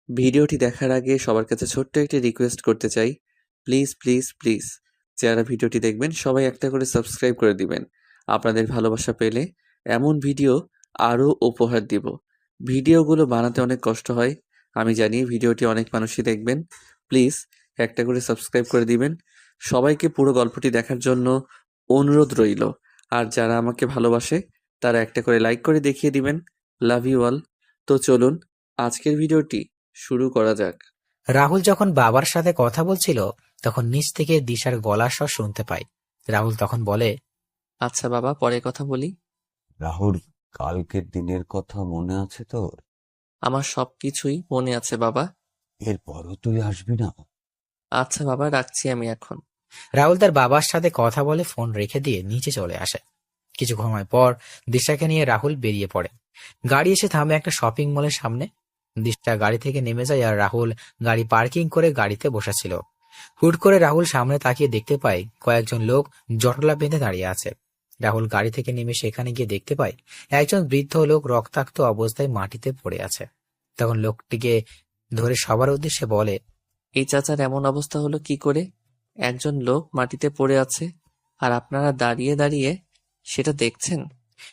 ভিডিওটি দেখার আগে সবার কাছে ছোট্ট একটি রিকোয়েস্ট করতে চাই। প্লিজ, প্লিজ, প্লিজ যারা ভিডিওটি দেখবেন সবাই একটা করে সাবস্ক্রাইব করে দিবেন। আপনাদের ভালোবাসা পেলে এমন ভিডিও আরও উপহার দিব। ভিডিওগুলো বানাতে অনেক কষ্ট হয়। আমি জানি ভিডিওটি অনেক মানুষই দেখবেন। প্লিজ একটা করে সাবস্ক্রাইব করে দিবেন। সবাইকে পুরো গল্পটি দেখার জন্য অনুরোধ রইল। আর যারা আমাকে ভালোবাসে তারা একটা করে লাইক করে দেখিয়ে দিবেন। Love you all. তো চলুন আজকের ভিডিওটি শুরু করা যাক। রাহুল যখন বাবার সাথে কথা বলছিল তখন নিচ থেকে দিশার গলার স্বর শুনতে পায়। রাহুল তখন বলে, আচ্ছা বাবা, পরে কথা বলি। রাহুল, কালকের দিনের কথা মনে আছে তোর? আমার সবকিছুই মনে আছে বাবা। এরপরও তুই আসবি না? আচ্ছা বাবা, রাখছি আমি এখন। রাহুল তার বাবার সাথে কথা বলে ফোন রেখে দিয়ে নিচে চলে আসে। কিছু সময় পর দিশাকে নিয়ে রাহুল বেরিয়ে পড়ে। গাড়ি এসে থামে একটা শপিং মলের সামনে। দিশা গাড়ি থেকে নেমে যায় আর রাহুল গাড়ি পার্কিং করে গাড়িতে বসেছিল। হুট করে রাহুল সামনে তাকিয়ে দেখতে পায় কয়েকজন লোক জটলা বেঁধে দাঁড়িয়ে আছে। রাহুল গাড়ি থেকে নেমে সেখানে গিয়ে দেখতে পায় একজন বৃদ্ধ লোক রক্তাক্ত অবস্থায় মাটিতে পড়ে আছে। তখন লোকটিকে ধরে সবার উদ্দেশ্যে বলে, এই চাচার এমন অবস্থা হলো কি করে? একজন লোক মাটিতে পড়ে আছে আর আপনারা দাঁড়িয়ে দাঁড়িয়ে সেটা দেখছেন?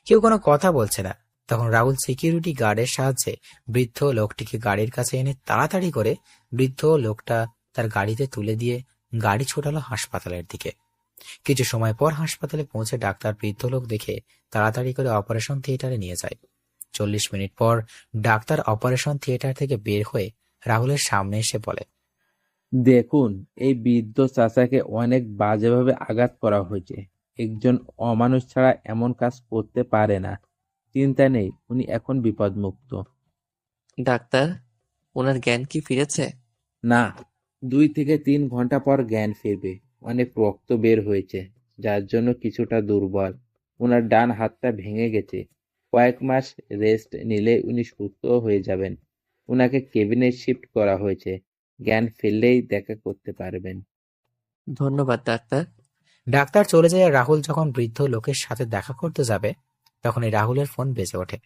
কেউ কোনো কথা বলছে না। তখন রাহুল সিকিউরিটি গার্ডের সাহায্যে বৃদ্ধ লোকটিকে গাড়ির কাছে এনে তাড়াতাড়ি করে বৃদ্ধ লোকটা তার গাড়িতে তুলে দিয়ে গাড়ি ছোটালো হাসপাতালের দিকে। কিছু সময় পর হাসপাতালে পৌঁছে ডাক্তার বৃদ্ধ লোক দেখে তাড়াতাড়ি করে অপারেশন থিয়েটারে নিয়ে যায়। 40 মিনিট পর ডাক্তার অপারেশন থিয়েটার থেকে বের হয়ে রাহুলের সামনে এসে বলে, দেখুন, এই বৃদ্ধ চাচাকে অনেক বাজেভাবে আঘাত করা হয়েছে। একজন অমানুষ ছাড়া এমন কাজ করতে পারে না। চিন্তা নেই, উনি এখন বিপদমুক্ত। ডাক্তার, ওনার জ্ঞান কি ফিরেছে? না, 2 থেকে 3 ঘন্টা পর জ্ঞান ফিরবে। অনেক রক্ত বের হয়েছে, যার জন্য কিছুটা দুর্বল। ওনার ডান হাতটা ভেঙে গেছে। কয়েক মাস রেস্ট নিলে উনি সুস্থ হয়ে যাবেন। ওনাকে কেবিনে শিফট করা হয়েছে। জ্ঞান ফিরলেই দেখা করতে পারবেন। ধন্যবাদ ডাক্তার। ডাক্তার চলে যায় আর রাহুল যখন বৃদ্ধ লোকের সাথে দেখা করতে যাবে তখনই রাহুলের ফোন বেজে ওঠে।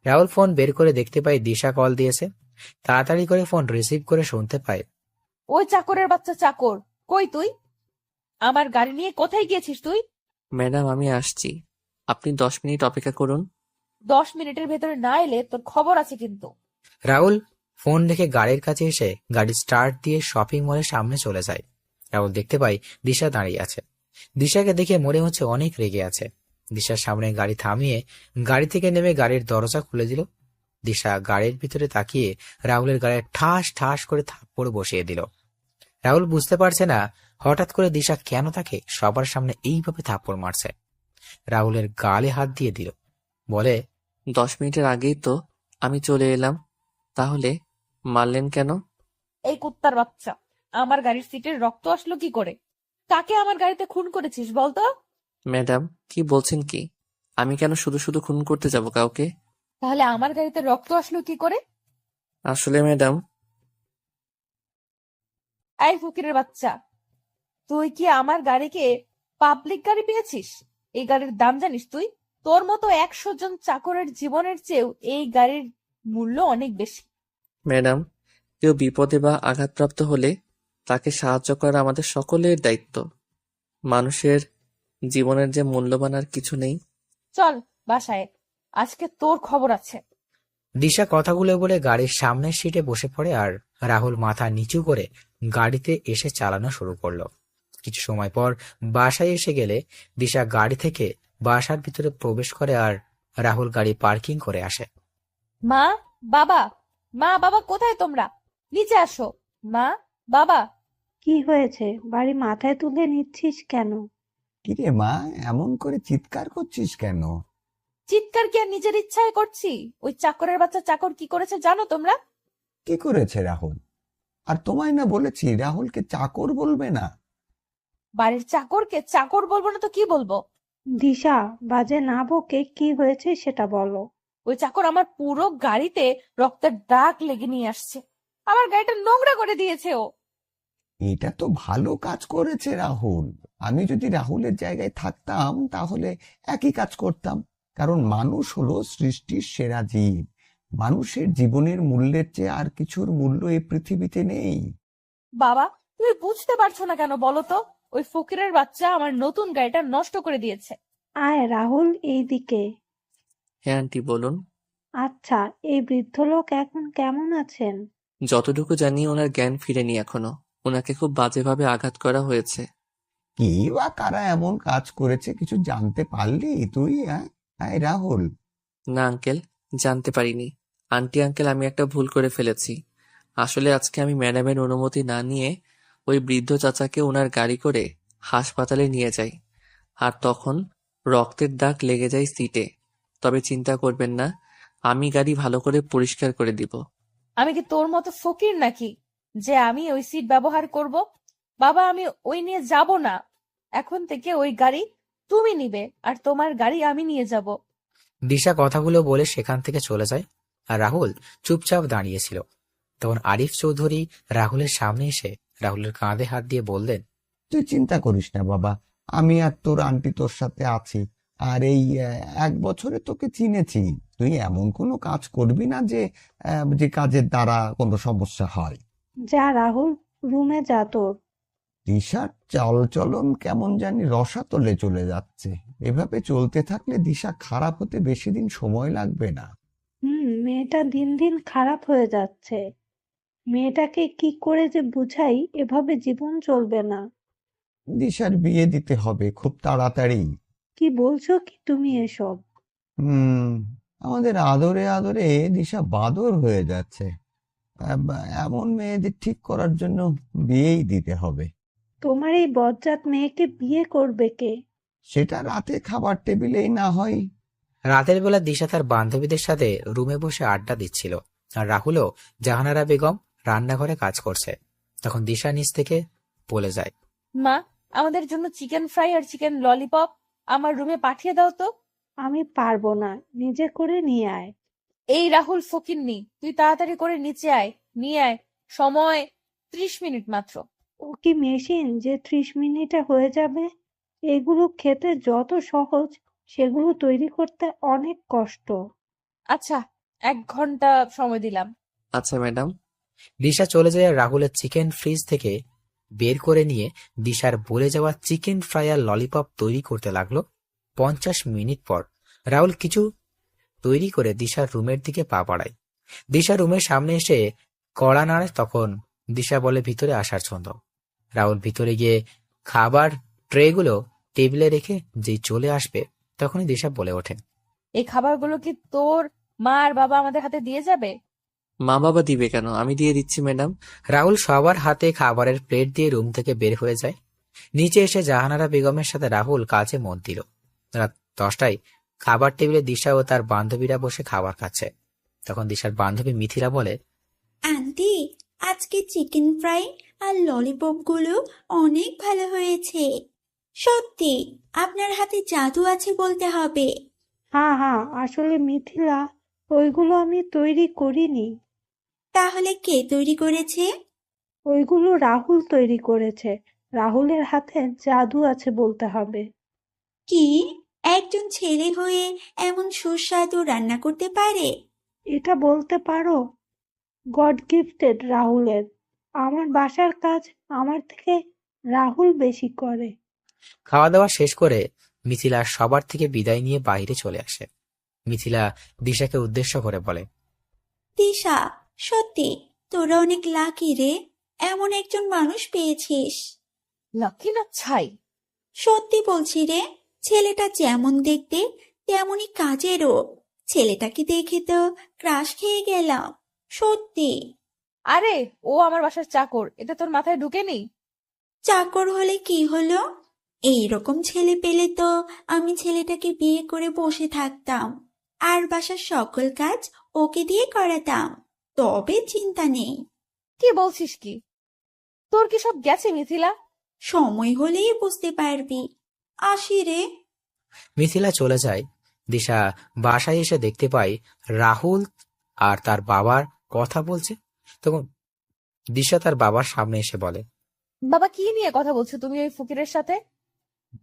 রাহুল ফোন বের করে দেখতে পায় দিশা কল দিয়েছে। তাড়াতাড়ি করে ফোন রিসিভ করে শুনতে পায়, ওই চাকরের বাচ্চা চাকর, কই তুই? আমার গাড়ি নিয়ে কোথায় গিয়েছিস তুই? ম্যাডাম, আমি আসছি, আপনি 10 মিনিট অপেক্ষা করুন। 10 মিনিটের ভেতরে না এলে তোর খবর আছে কিন্তু। রাহুল ফোন রেখে গাড়ির কাছে এসে গাড়ি স্টার্ট দিয়ে শপিং মলের সামনে চলে যায়। রাহুল দেখতে পায় দিশা দাঁড়িয়ে আছে। দিশাকে দেখে মনে হচ্ছে অনেক রেগে আছে। দিশার সামনে গাড়ি থামিয়ে গাড়ি থেকে নেমে গাড়ির দরজা খুলে দিল। দিশা গাড়ির ভিতরে তাকিয়ে রাহুলের গায়ে ঠাস ঠাস করে থাপ্পড় বসিয়ে দিল। রাহুল বুঝতে পারছে না হঠাৎ করে দিশা কেন তাকে সবার সামনে এইভাবে থাপ্পড় মারছে। রাহুলের গালে হাত দিয়ে দিল, বলে, 10 মিনিটের আগেই তো আমি চলে এলাম, তাহলে মারলেন কেন? এই কুত্তার বাচ্চা, আমার গাড়ির সিটের রক্ত আসলো কি করে? কাকে আমার গাড়িতে খুন করেছিস বলতো? ম্যাডাম, কি বলছেন কি? আমি কেন শুধু শুধু খুন করতে যাব কাউকে? তাহলে আমার গাড়িতে রক্ত আসলো কি করে? আসলে ম্যাডাম, এই ফকিরের বাচ্চা, তুই কি আমার গাড়িকে পাবলিক গাড়ি পেয়েছিস? এই গাড়ির দাম জানিস তুই? তোর মতো 100 জন চাকরের জীবনের চেয়েও এই গাড়ির মূল্য অনেক বেশি। ম্যাডাম, কেউ বিপদে বা আঘাতপ্রাপ্ত হলে তাকে সাহায্য করা আমাদের সকলের দায়িত্ব। মানুষের জীবনের যে মূল্যবান আর কিছু নেই। চল বাসায়, আজকে তোর খবর আছে। দিশা কথাগুলো বলে গাড়ির সামনের সিটে বসে পড়ে আর রাহুল মাথা নিচু করে গাড়িতে এসে চালানো শুরু করলো। কিছু সময় পর বাসায় এসে গেলে দিশা গাড়ি থেকে বাসার ভিতরে প্রবেশ করে আর রাহুল গাড়ি পার্কিং করে আসে। মা, বাবা, মা বাবা কোথায় তোমরা? নিচে আসো। মা, বাবা। কি হয়েছে? বাড়ি মাথায় তুলে নিচ্ছিস কেন? কিরে মা, এমন করে চিৎকার করছিস কেন? চিৎকার কি আর নিজের ইচ্ছায় করছি? ওই চাকরের বাচ্চা চাকর কি করেছে জানো তোমরা? কি করেছে রাহুল? আর তোমায় না বলেছি রাহুলকে চাকর বলবে না? বাড়ির চাকরকে চাকর বলবো না তো কি বলবো? দিশা, বাজে না বকে কি হয়েছে সেটা বলো। ওই চাকর আমার পুরো গাড়িতে রক্তের দাগ লেগে নিয়ে আসছে। আমার গাড়িটা নোংরা করে দিয়েছে ও। এটা তো ভালো কাজ করেছে রাহুল। আমি যদি রাহুলের জায়গায় থাকতাম তাহলে একই কাজ করতাম। কারণ মানুষ হলো সৃষ্টির সেরা জীব। মানুষের জীবনের মূল্যের চেয়ে আর কিছুর মূল্য এই পৃথিবীতে নেই। বাবা, তুমি বুঝতে পারছো না কেন বলো তো? ওই ফকিরের বাচ্চা আমার নতুন গাড়িটা নষ্ট করে দিয়েছে। আয় রাহুল, এইদিকে। হ্যাঁ আন্টি বলুন। আচ্ছা, এই বৃদ্ধ লোক এখন কেমন আছেন? যতটুকু জানি ওনার জ্ঞান ফিরেনি এখনো। ওনাকে খুব বাজেভাবে আঘাত করা হয়েছে। কে বা কারা এমন কাজ করেছে কিছু জানতে পারলি তুই? হ্যাঁ, হ্যাঁ রাহুল। না আঙ্কেল, জানতে পারিনি। আন্টি আঙ্কেল, আমি একটা ভুল করে ফেলেছি। আসলে আজকে আমি ম্যাডামের অনুমতি না নিয়ে ওই বৃদ্ধ চাচাকে ওনার গাড়ি করে হাসপাতালে নিয়ে যাই। আর তখন রক্তের দাগ লেগে যায় সিটে। তবে চিন্তা করবেন না, আমি গাড়ি ভালো করে পরিষ্কার করে দিব। আমি কি তোর মতো ফকির নাকি যে আমি ওই সিট ব্যবহার করব? বাবা, আমি ওই নিয়ে যাব না। এখন থেকে ওই গাড়ি তুমি নিবে আর তোমার গাড়ি আমি নিয়ে যাব। দিশা কথাগুলো বলে সেখান থেকে চলে যায় আর রাহুল চুপচাপ দাঁড়িয়েছিল। তখন আরিফ চৌধুরী রাহুলের সামনে এসে রাহুলের কাঁধে হাত দিয়ে বললেন, তুই চিন্তা করিস না বাবা, আমি আর তোর আন্টি তোর সাথে আছি। আর এই 1 বছরে তোকে চিনেছি, তুই এমন কোনো কাজ করবি না যে কাজের দ্বারা কোনো সমস্যা হয়। যা রাহুল, রুমে যা তোর। দিশার চালচলন কেমন জানি রসাতলে চলে যাচ্ছে। এভাবে চলতে থাকলে দিশা খারাপ হতে বেশি দিন সময় লাগবে না। মেয়েটা দিন দিন খারাপ হয়ে যাচ্ছে। মেয়েটাকে কি করে যে বুঝাই, এভাবে জীবন চলবে না। দিশার বিয়ে দিতে হবে খুব তাড়াতাড়ি। কি বলছো কি তুমি এসব? হুম, আমাদের আদরে আদরে দিশা বাদর হয়ে যাচ্ছে। এমন মেয়েদের ঠিক করার জন্য বিয়েই দিতে হবে। তোমার এই বজ্জাত মেয়েকে বিয়ে করবে কে? সেটা রাতে খাবার টেবিলেই না হয়। রাতের বেলা দিশা তার বান্ধবীদের সাথে রুমে বসে আড্ডা দিচ্ছিল আর রাহুলও জাহানারা বেগম রান্নাঘরে কাজ করছে। তখন দিশা নিচ থেকে বলে যায়, মা, আমাদের জন্য চিকেন ফ্রাই আর চিকেন ললিপপ আমার রুমে পাঠিয়ে দাও তো। আমি পারবো না, নিজে করে নিয়ে আয়। এই রাহুল ফকিন্নি, তুই তাড়াতাড়ি করে নিচে আয়, নিয়ে আয়। সময় 30 মিনিট মাত্র। ও কি মেশিন যে 30 মিনিটে হয়ে যাবে? এগুলো খেতে যত সহজ, সেগুলো তৈরি করতে অনেক কষ্ট। আচ্ছা, 1 ঘন্টা সময় দিলাম। আচ্ছা ম্যাডাম। দিশা চলে যায় আর রাহুলের চিকেন ফ্রিজ থেকে বের করে নিয়ে দিশার বলে যাওয়া চিকেন ফ্রাই আর ললিপপ তৈরি করতে লাগলো। 50 মিনিট পর রাহুল কিছু তৈরি করে দিশার রুমের দিকে পা বাড়ায়। দিশা রুমের সামনে এসে কড়া নাড়ে। তখন দিশা বলে ভিতরে আসার জন্য। রাহুল ভিতরে গিয়ে খাবার ট্রেগুলো টেবিলে রেখে যেই চলে আসবে তখনই দিশা বলে ওঠে, এই খাবারগুলো কি তোর মা আর বাবা আমাদের হাতে দিয়ে যাবে? মা বাবা দিবে কেন, আমি দিয়ে দিচ্ছি ম্যাডাম। রাহুল সবার হাতে খাবারের প্লেট দিয়ে রুম থেকে বের হয়ে যায়। নিচে এসে জাহানারা বেগমের সাথে রাহুল কাজে মন দিল। রাত 10টায় খাবার টেবিলে দিশা ও তার বান্ধবীরা বসে খাবার খাচ্ছে। তখন দিশার বান্ধবী মিথিলা বলে, আন্টি, আজকে চিকেন ফ্রাই আর ললিপপ গুলো অনেক ভালো হয়েছে। সত্যি আপনার হাতে জাদু আছে বলতে হবে। হ্যাঁ হ্যাঁ, আসলে মিথিলা, ওইগুলো আমি তৈরি করিনি। তাহলে কে তৈরি করেছে? ওইগুলো রাহুল তৈরি করেছে। রাহুলের হাতে জাদু আছে বলতে হবে। কি, একজন ছেলে হয়ে এমন সুস্বাদু রান্না করতে পারে? এটা বলতে পারো গড গিফটেড রাহুলের। আমার বাসার কাজ আমার থেকে রাহুল বেশি করে। খাওয়া দাওয়া শেষ করে মিথিলা সবার থেকে বিদায় নিয়ে বাইরে চলে আসে। মিথিলা দিশাকে উদ্দেশ্য করে বলে, দিশা, সত্যি তোরা অনেক লাকি রে, এমন একজন মানুষ পেয়েছিস। লাকি না ছাই। সত্যি বলছি রে, ছেলেটা যেমন দেখতে তেমনই কাজেরও। ছেলেটাকে দেখে তো ক্রাশ খেয়ে গেলাম, সত্যি। আরে, ও আমার বাসার চাকর, এটা তোর মাথায় ঢুকেনি? চাকর হলে কি হলো? এইরকম ছেলে পেলে তো আমি ছেলেটাকে বিয়ে করে বসে থাকতাম আর বাসার সকল কাজ ওকে দিয়ে করাতাম, তবে চিন্তা নেই। কি বলছিস কি? তোর কি সব গেছে মিথিলা? সময় হলেই বুঝতে পারবি। আসি রে। মিথিলা চলে যায়। দিশা বাসায় এসে দেখতে পায় রাহুল আর তার বাবার কথা বলছে। তখন দিশা তার বাবার সামনে এসে বলে, বাবা, কি নিয়ে কথা বলছো তুমি ওই ফকিরের সাথে?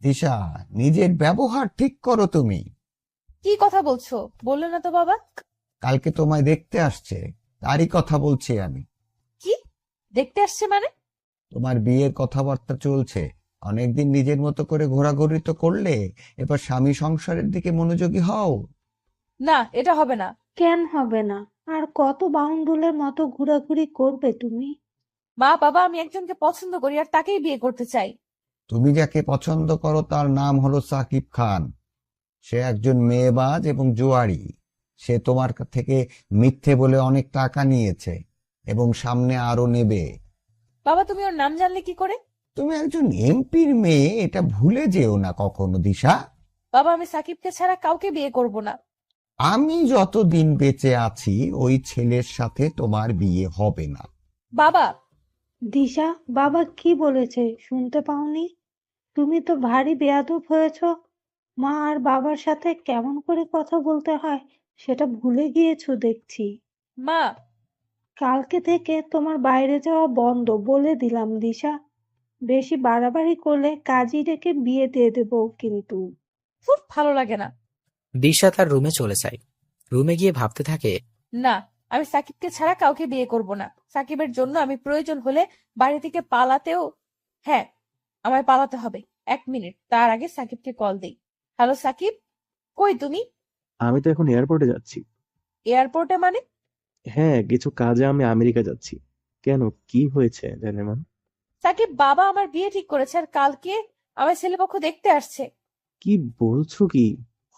দিশা, নিজের ব্যবহার ঠিক করো তুমি। কি কথা বলছো বললে না তো বাবা? কালকে তোমায় দেখতে আসছে, তারই কথা বলছি আমি। কি দেখতে আসছে মানে? তোমার বিয়ের কথাবার্তা চলছে। অনেকদিন নিজের মতো করে ঘোরাঘুরি তো করলে, এবার স্বামী সংসারের দিকে মনোযোগী হও। না, এটা হবে না। কেন হবে না? আর কত বাউন্ডুলের মতো ঘোরাঘুরি করবে তুমি? মা বাবা, আমি একজনকে পছন্দ করি আর তাকেই বিয়ে করতে চাই। তুমি যাকে পছন্দ করো তার নাম হলো সাকিব খান। সে একজন মেয়েবাজ এবং জুয়ারি। সে তোমার থেকে মিথ্যে বলে অনেক টাকা নিয়েছে এবং সামনে আরো নেবে। বাবা, তুমি ওর নাম জানলে কি করে? তুমি একজন এমপির মেয়ে, এটা ভুলে যেও না কখনো দিশা। বাবা, আমি সাকিবকে ছাড়া কাউকে বিয়ে করব না। আমি যতদিন বেঁচে আছি ওই ছেলের সাথে তোমার বিয়ে হবে না। বাবা, দিশা, বাবা কি বলেছে শুনতে পাওনি? তুমি তো ভারী বেয়াদব হয়েছ। মা আর বাবার সাথে কেমন করে কথা বলতে হয় সেটা ভুলে গিয়েছো দেখছি। মা। কালকে থেকে তোমার বাইরে যাওয়া বন্ধ বলে দিলাম দিশা। বেশি বাড়াবাড়ি করলে কাজী ডেকে বিয়ে দিয়ে দেবো কিন্তু। খুব ভালো লাগে না। দিশা তার রুমে চলে যায়। রুমে গিয়ে ভাবতে থাকে, না, আমি সাকিবকে ছাড়া কাউকে বিয়ে করব না। সাকিবের জন্য আমি প্রয়োজন হলে বাড়ি থেকে পালাতেও, হ্যাঁ, আমায় পালাতে হবে। 1 মিনিট, তার আগে সাকিবকে কল দেই। হ্যালো সাকিব, কই তুমি? আমি তো এখন এয়ারপোর্টে যাচ্ছি। এয়ারপোর্টে মানে? হ্যাঁ, কিছু কাজে আমি আমেরিকা যাচ্ছি। কেন, কি হয়েছে জানেমান? সাকিব, বাবা আমার বিয়ে ঠিক করেছে আর কালকে আমার ছেলেপক্ষ দেখতে আসছে। কি বলছো কি?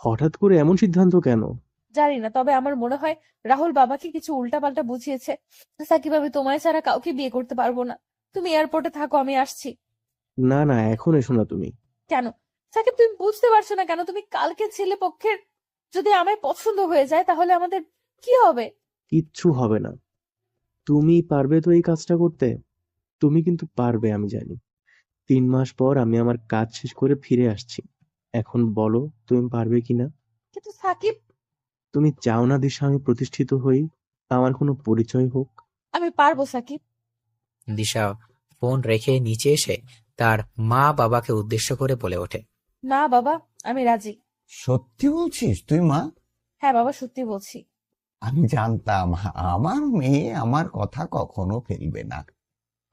হঠাৎ করে এমন সিদ্ধান্ত কেন? জানি না, তবে আমার মনে হয় রাহুল বাবাকে কিছু উল্টাপাল্টা বুঝিয়েছে। সাকিব, আমি তোমায় ছাড়া কাউকে বিয়ে করতে পারবো না। তুমি এয়ারপোর্টে থাকো, আমি আসছি। না না, এখন এসো না তুমি। কেন সাকিব, তুমি বুঝতে পারছো না কেন? তুমি কালকে ছেলে পক্ষের যদি আমায় পছন্দ হয়ে যায় তাহলে আমাদের কি হবে? কিচ্ছু হবে না। তুমি পারবে তো এই কাজটা করতে? তুমি কিন্তু পারবে, আমি জানি। 3 মাস পর আমি আমার কাজ শেষ করে ফিরে আসছি। এখন বলো তুমি পারবে কিনা? কিন্তু সাকিব, তুমি চাও না দিশা আমি প্রতিষ্ঠিত হই, আমার কোনো পরিচয় হোক? আমি পারবো সাকিব। দিশা ফোন রেখে নিচে এসে তার মা বাবাকে উদ্দেশ্য করে বলে ওঠে, না বাবা, আমি রাজি। সত্যি বলছিস তুই মা? হ্যাঁ বাবা, সত্যি বলছি। আমি জানতাম আমার মেয়ে আমার কথা কখনো ফেলবে না।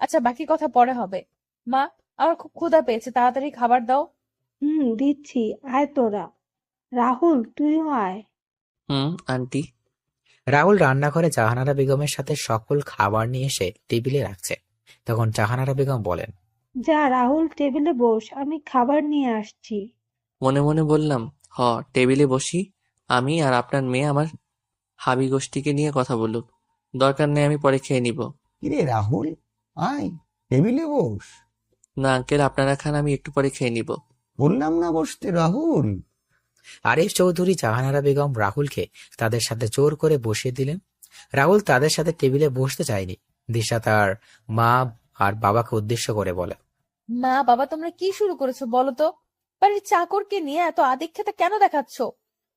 আচ্ছা, বাকি কথা পরে হবে। মা, আমার খুব ক্ষুধা পেয়েছে, তাড়াতাড়ি খাবার দাও। দিচ্ছি, আয় তোরা। রাহুল, তুইও আয়। আন্টি। রাহুল রান্নাঘরে জাহানারা বেগমের সাথে সকল খাবার নিয়ে এসে টেবিলে রাখছে। তখন জাহানারা বেগম বলেন, যা রাহুল, টেবিলে বস, আমি খাবার নিয়ে আসছি। মনে মনে বললাম, টেবিলে বসি। আমি আর আপনার মেয়ে আমার হাবি গোষ্ঠীকে নিয়ে কথা বলুক। দরকার নেই, আমি পরে খেয়ে নিব। কিরে রাহুল, আয় টেবিলে বস। না আঙ্কেল, আপনারা খান, আমি একটু পরে খেয়ে নিব। বললাম না বসতে রাহুল। আরিফ চৌধুরী জাহানারা বেগম রাহুলকে তাদের সাথে জোর করে বসিয়ে দিলেন। রাহুল তাদের সাথে টেবিলে বসতে চায়নি। দিশা তার মা আর বাবাকে উদ্দেশ্য করে বলে, মা বাবা, তোমরা কি শুরু করেছো বলো তো? বাড়ির চাকরকে নিয়ে এত আদিক্ষেতা কেন দেখাচ্ছ?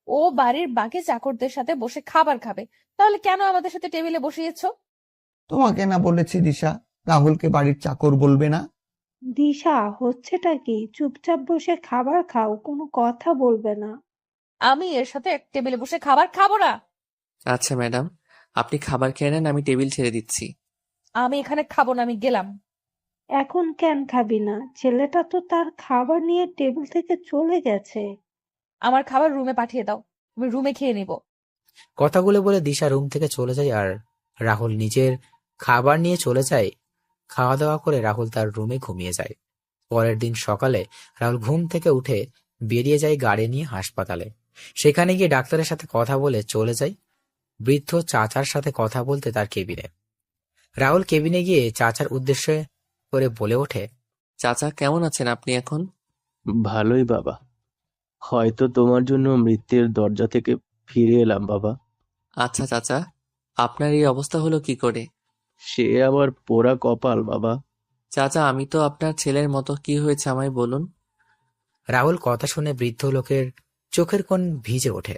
ও বাড়ির বাকি চাকরদের সাথে বসে খাবার খাবে, তাহলে কেন আমাদের সাথে টেবিলে বসিয়েছো? তোমাকে না বলেছি দিশা রাহুলকে বাড়ির চাকর বলবে না? দিশা, হচ্ছেটা কি? চুপচাপ বসে খাবার খাও, কোনো কথা বলবে না। আমি এর সাথে এক টেবিলে বসে খাবার খাবো না। আচ্ছা ম্যাডাম, আপনি খাবার খেয়ে নেন, আমি টেবিল ছেড়ে দিচ্ছি। আমি এখানে খাবো না, আমি গেলাম। এখন কেন খাবি না? ছেলেটা তো তার খাবার নিয়ে টেবিল থেকে চলে গেছে। আমার খাবার রুমে পাঠিয়ে দাও, আমি রুমে খেয়ে নিব। কথাগুলো বলে দিশা রুম থেকে চলে যায় আর রাহুল নিজের খাবার নিয়ে চলে যায়। খাওয়া দাওয়া করে রাহুল তার রুমে ঘুমিয়ে যায়। পরের দিন সকালে রাহুল ঘুম থেকে উঠে বেরিয়ে যায় গাড়ি নিয়ে হাসপাতালে। সেখানে গিয়ে ডাক্তারের সাথে কথা বলে চলে যায় বৃদ্ধ চাচার সাথে কথা বলতে তার কেবিনে। রাহুল কেবিনে গিয়ে চাচার উদ্দেশ্যে করে বলে ওঠে, চাচা, কেমন আছেন আপনি এখন? ভালোই বাবা। হয়তো তোমার জন্য মৃত্যুর দরজা থেকে ফিরে এলাম বাবা। আচ্ছা চাচা, আপনার এই অবস্থা হলো কি করে? সে আবার পোড়া কপাল বাবা। চাচা, আমি তো আপনার ছেলের মতো, কি হয়েছে আমায় বলুন। রাহুল কথা শুনে বৃদ্ধ লোকের চোখের কোণ ভিজে ওঠে।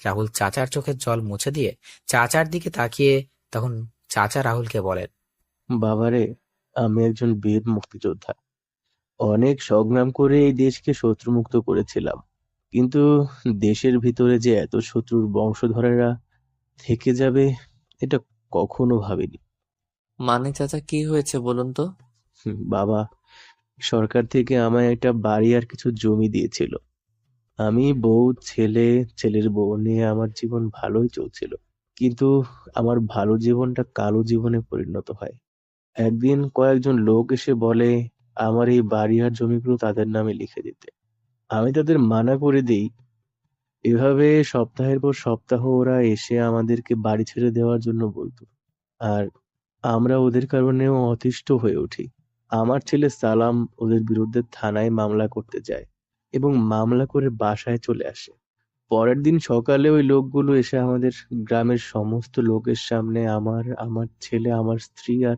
রাহুল চাচার চোখের জল মুছে দিয়ে চাচার দিকে তাকিয়ে তখন চাচা রাহুলকে বলেন, বাবারে, আমি একজন বীর মুক্তিযোদ্ধা। অনেক সংগ্রাম করে এই দেশকে শত্রুমুক্ত করেছিলাম, কিন্তু দেশের ভিতরে যে এত শত্রুর বংশধরেরা, থেকে যাবে এটা কখনো ভাবিনি। মানে চাচা কি হয়েছে বলুন তো? বাবা সরকার থেকে আমায় একটা বাড়ি আর কিছু জমি দিয়েছিল। আমি বউ, ছেলে, ছেলের বউ নিয়ে আমার জীবন ভালোই চলছিল। কিন্তু আমার ভালো জীবনটা কালো জীবনে পরিণত হয়। একদিন কয়েকজন লোক এসে বলে আমার এই বাড়ি আর জমিগুলো তাদের নামে লিখে দিতে। আমি তাদের মানা করে দেই। এভাবে সপ্তাহের পর সপ্তাহ ওরা এসে আমাদেরকে বাড়ি ছেড়ে দেওয়ার জন্য বলতো। আর আমরা ওদের কারণেও অতিষ্ঠ হয়ে উঠি। আমার ছেলে সালাম ওদের বিরুদ্ধে থানায় মামলা করতে যায় এবং মামলা করে বাসায় চলে আসে। পরের দিন সকালে ওই লোকগুলো এসে আমাদের গ্রামের সমস্ত লোকের সামনে আমার ছেলে, আমার স্ত্রী আর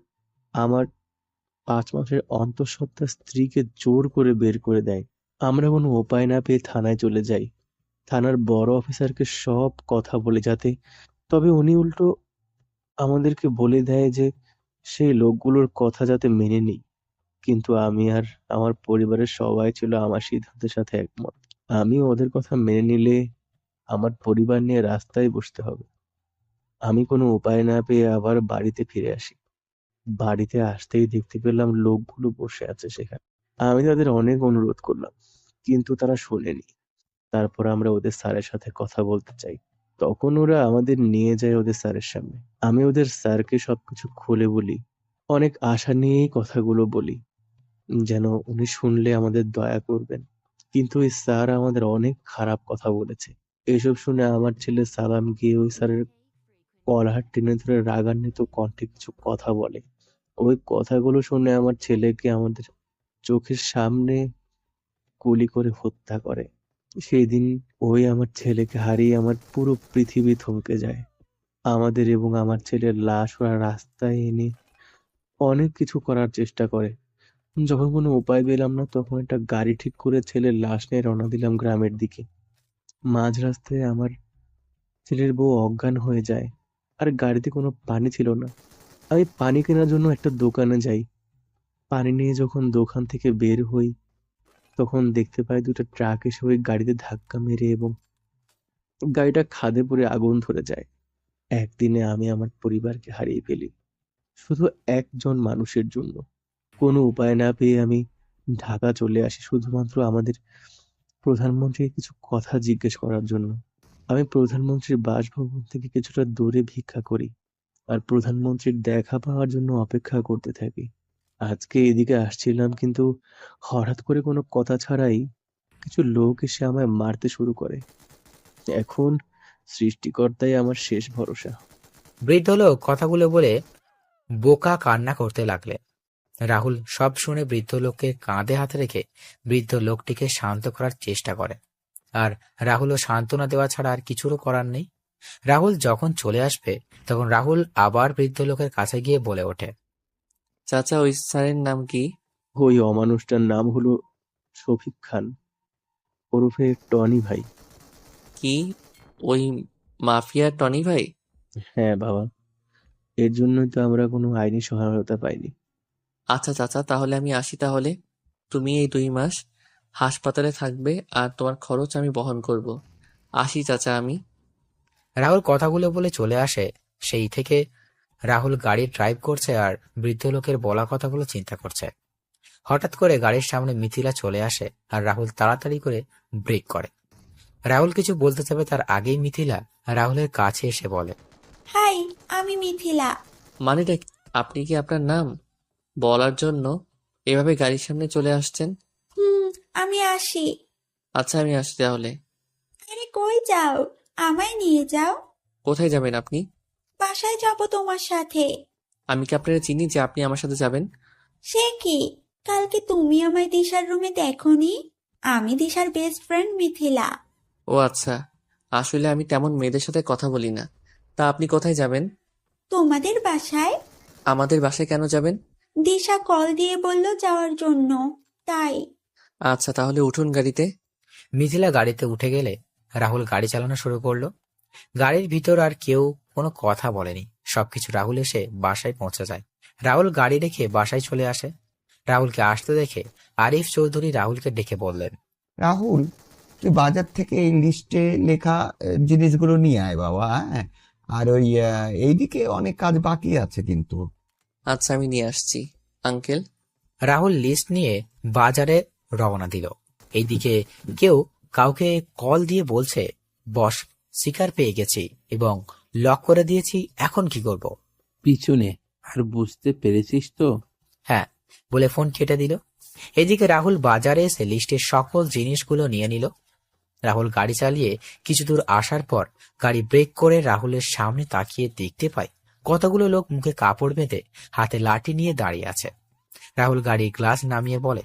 আমার ৫ মাসের অন্তঃসত্ত্বা স্ত্রীকে জোর করে বের করে দেয়। আমরা কোনো উপায় না পেয়ে থানায় চলে যাই। থানার বড় অফিসারকে সব কথা বলি যাতে, তবে উনি উল্টো আমাদেরকে বলে দেয় যে সেই লোকগুলোর কথা যাতে মেনে নিই। কিন্তু আমি আর আমার পরিবারের সবাই ছিল আমার সিদ্ধান্তের সাথে একমত। আমি ওদের কথা মেনে নিলে আমার পরিবার নিয়ে রাস্তায় বসতে হবে। আমি কোনো উপায় না পেয়ে আবার বাড়িতে ফিরে আসি। বাড়িতে আসতেই দেখতে পেলাম লোকগুলো বসে আছে সেখানে। আমি তাদের অনেক অনুরোধ করলাম, কিন্তু তারা শোনেনি। তারপর আমরা ওদের স্যারের সাথে কথা বলতে চাই। তখন ওরা আমাদের নিয়ে যায় ওদের স্যারের সামনে। আমি ওদের স্যারকে সবকিছু খুলে বলি। অনেক আশা নিয়েই কথাগুলো বলি, যেন উনি শুনলে আমাদের দয়া করবেন। কিন্তু ওই স্যার আমাদের অনেক খারাপ কথা বলেছে। এসব শুনে আমার ছেলে সালাম গিয়ে ওই স্যারের কলার টেনে ধরে রাগান্বিত কণ্ঠে কিছু কথা বলে। ওই কথাগুলো শুনে আমার ছেলেকে আমাদের চোখের সামনে গুলি করে হত্যা করে। সেদিন ওই আমার ছেলেকে হারিয়ে আমার পুরো পৃথিবী থমকে যায়। আমাদের এবং আমার ছেলের লাশ ওরা রাস্তায় এনে অনেক কিছু করার চেষ্টা করে। যখন কোনো উপায় পেলাম না তখন একটা গাড়ি ঠিক করে ছেলের লাশ নিয়ে রওনা দিলাম গ্রামের দিকে। মাঝ রাস্তায় আমার ছেলের বউ অজ্ঞান হয়ে যায় আর গাড়িতে কোনো পানি ছিল না। আমি পানি কেনার জন্য একটা দোকানে যাই। পানি নিয়ে যখন দোকান থেকে বের হই তখন দেখতে পাই দুটো ট্রাক এসে ওই গাড়িতে ধাক্কা মেরে এবং গাড়িটা খাদে পড়ে আগুন ধরে যায়। একদিনে আমি আমার পরিবারকে হারিয়ে ফেলি, শুধু একজন মানুষের জন্য। কোনো উপায় না পেয়ে আমি ঢাকা চলে আসি শুধুমাত্র আমাদের প্রধানমন্ত্রীকে কিছু কথা জিজ্ঞেস করার জন্য। আমি প্রধানমন্ত্রীর বাসভবন থেকে কিছুটা দূরে ভিক্ষা করি আর প্রধানমন্ত্রীর দেখা পাওয়ার জন্য অপেক্ষা করতে থাকি। আজকে এদিকে আসছিলাম, কিন্তু হঠাৎ করে কোনো কথা ছাড়াই কিছু লোক এসে আমায় মারতে শুরু করে। এখন সৃষ্টিকর্তাই আমার শেষ ভরসা। বৃদ্ধ লোক কথাগুলো বলে বোকা কান্না করতে লাগলে। রাহুল সব শুনে বৃদ্ধ লোককে কাঁধে হাতে রেখে বৃদ্ধ লোকটিকে শান্ত করার চেষ্টা করে। আর রাহুলও সান্ত্বনা দেওয়া ছাড়া আর কিছুরও করার নেই। রাহুল যখন চলে আসবে তখন রাহুল আবার বৃদ্ধ লোকের কাছে গিয়ে বলে ওঠে, চাচা ওই স্যারের নাম কি? ওই অমানুষটার নাম হলো শফিক খান, ওরফে টনি ভাই। কি ওই মাফিয়া টনি ভাই? হ্যাঁ বাবা, এর জন্যই তো আমরা কোনো আইনি সহায়তা পাইনি। আচ্ছা চাচা, তাহলে আমি আসি। তাহলে তুমি এই 2 মাস হাসপাতালে থাকবে আর তোমার খরচ আমি বহন করব। আসি চাচা আমি। রাহুল কথাগুলো বলে চলে আসে। সেই থেকে রাহুল গাড়ি ড্রাইভ করছে আর বৃদ্ধ লোকের বলা কথাগুলো চিন্তা করছে। হঠাৎ করে গাড়ির সামনে মিথিলা চলে আসে আর রাহুল তাড়াতাড়ি করে ব্রেক করে। রাহুল কিছু বলতে যাবে তার আগেই মিথিলা রাহুলের কাছে এসে বলে, হাই, আমি মিথিলা। মানেটা কি? আপনি কি আপনার নাম বলার জন্য এভাবে গাড়ির সামনে চলে আসছেন? হুম, আমি আসি। আচ্ছা আমি আসি তাহলে। আরে কই যাও? আমায় নিয়ে যাও। কোথায় যাবেন আপনি? বাসায় যাব তোমার সাথে। আমি কি আপনারা চিনি যে আপনি আমার সাথে যাবেন? সে কি, কালকে তুমি আমায় দিশার রুমে দেখোনি? আমি দিশার বেস্ট ফ্রেন্ড মিথিলা। ও আচ্ছা, আসলে আমি তেমন মেয়েদের সাথে কথা বলি না। তা আপনি কোথায় যাবেন? তোমাদের বাসায়। আমাদের বাসায় কেন যাবেন? দিশা কল দিয়ে বলল যাওয়ার জন্য, তাই। আচ্ছা তাহলে উঠুন গাড়িতে। মিথিলা গাড়িতে উঠে গেলে রাহুল গাড়ি চালানো শুরু করলো। গাড়ির ভিতর আর কেউ কোনো কথা বলেনি। সবকিছু রাহুল এসে বাসায় পৌঁছে যায়। রাহুল গাড়ি রেখে বাসায় চলে আসে। রাহুলকে আসতে দেখে আরিফ চৌধুরী রাহুলকে ডেকে বললেন, রাহুল, তুই বাজার থেকে এই লিস্টে লেখা জিনিসগুলো নিয়ে আয় বাবা। হ্যাঁ, আর ওই এইদিকে অনেক কাজ বাকি আছে কিন্তু। আচ্ছা আমি নিয়ে আসছি আঙ্কেল। রাহুল লিস্ট নিয়ে বাজারে রওনা দিল। এইদিকে কেউ কাউকে কল দিয়ে বলছে, বস, শিকার পেয়ে গেছি এবং লক করে দিয়েছি, এখন কি করব? পিছনে। আর বুঝতে পেরেছিস তো? হ্যাঁ, বলে ফোন কেটে দিল। এদিকে রাহুল বাজারে এসে লিস্টের সকল জিনিসগুলো নিয়ে নিল। রাহুল গাড়ি চালিয়ে কিছু দূর আসার পর গাড়ি ব্রেক করে রাহুলের সামনে তাকিয়ে দেখতে পায় কতগুলো লোক মুখে কাপড় বেঁধে হাতে লাঠি নিয়ে দাঁড়িয়ে আছে। রাহুল গাড়ির গ্লাস নামিয়ে বলে,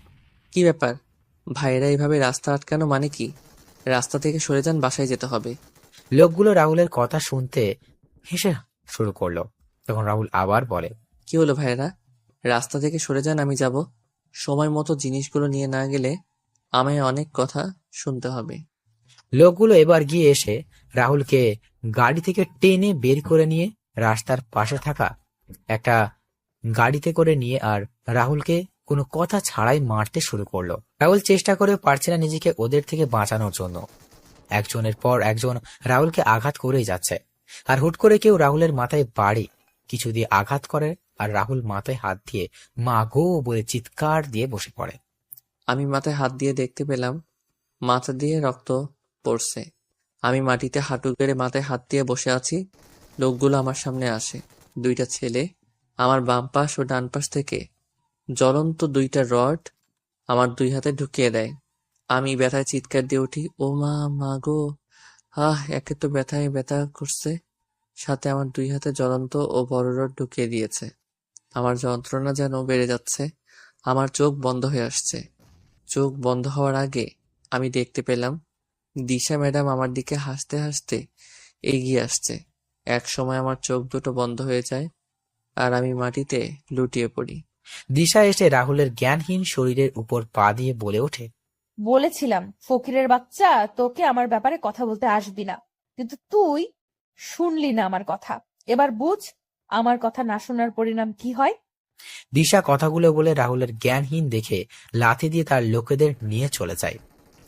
কি ব্যাপার ভাইয়েরা এইভাবে রাস্তা আটকানো মানে কি? রাস্তা থেকে সরে যান, বাসায় যেতে হবে। লোকগুলো রাহুলের কথা শুনতে হেসে শুরু করলো। তখন রাহুল আবার বলে, কি হলো ভাইয়েরা, রাস্তা থেকে সরে যান, আমি যাব। সময় মতো জিনিসগুলো নিয়ে না গেলে আমায় অনেক কথা শুনতে হবে। লোকগুলো এবার গিয়ে এসে রাহুলকে গাড়ি থেকে টেনে বের করে নিয়ে রাস্তার পাশে থাকা একটা গাড়িতে করে নিয়ে আর রাহুলকে কোনো কথা ছাড়াই মারতে শুরু করলো। রাহুল চেষ্টা করে পারছে না নিজেকে ওদের থেকে বাঁচানোর জন্য। একজনের পর একজন রাহুলকে আঘাত করেই যাচ্ছে। আর হুট করে কেউ রাহুলের মাথায় বাড়ি কিছু দিয়ে আঘাত করে আর রাহুল মাথায় হাত দিয়ে মা গো বলে চিৎকার দিয়ে বসে পড়ে। আমি মাথায় হাত দিয়ে দেখতে পেলাম মাথা দিয়ে রক্ত পড়ছে। আমি মাটিতে হাঁটু গেড়ে মাথায় হাত দিয়ে বসে আছি। লোকগুলো আমার সামনে আসে। দুইটা ছেলে আমার বাম পাশ ও ডান পাশ থেকে জ্বলন্ত দুইটা রড আমার দুই হাতে ঢুকিয়ে দেয়। আমি ব্যথায় চিৎকার দিয়ে উঠি, ও মা, মা গো! একে তো ব্যথায় ব্যথা করছে, সাথে আমার দুই হাতে জ্বলন্ত ও বড় রড ঢুকিয়ে দিয়েছে। আমার যন্ত্রণা যেন বেড়ে যাচ্ছে। আমার চোখ বন্ধ হয়ে আসছে। চোখ বন্ধ হওয়ার আগে আমি দেখতে পেলাম দিশা ম্যাডাম আমার দিকে হাসতে হাসতে এগিয়ে আসছে। এক সময় আমার চোখ দুটো বন্ধ হয়ে যায় আর আমি মাটিতে লুটিয়ে পড়ি। দিশা এসে রাহুলের জ্ঞানহীন শরীরের উপর পা দিয়ে বলে ওঠে, বলেছিলাম ফকিরের বাচ্চা, তোকে আমার ব্যাপারে কথা বলতে আসবি না, কিন্তু তুই শুনলি না আমার কথা। এবার বুঝ আমার কথা না শোনার পরিণাম কি হয়। দিশা কথাগুলো বলে রাহুলের জ্ঞানহীন দেখে লাথি দিয়ে তার লোকেদের নিয়ে চলে যায়।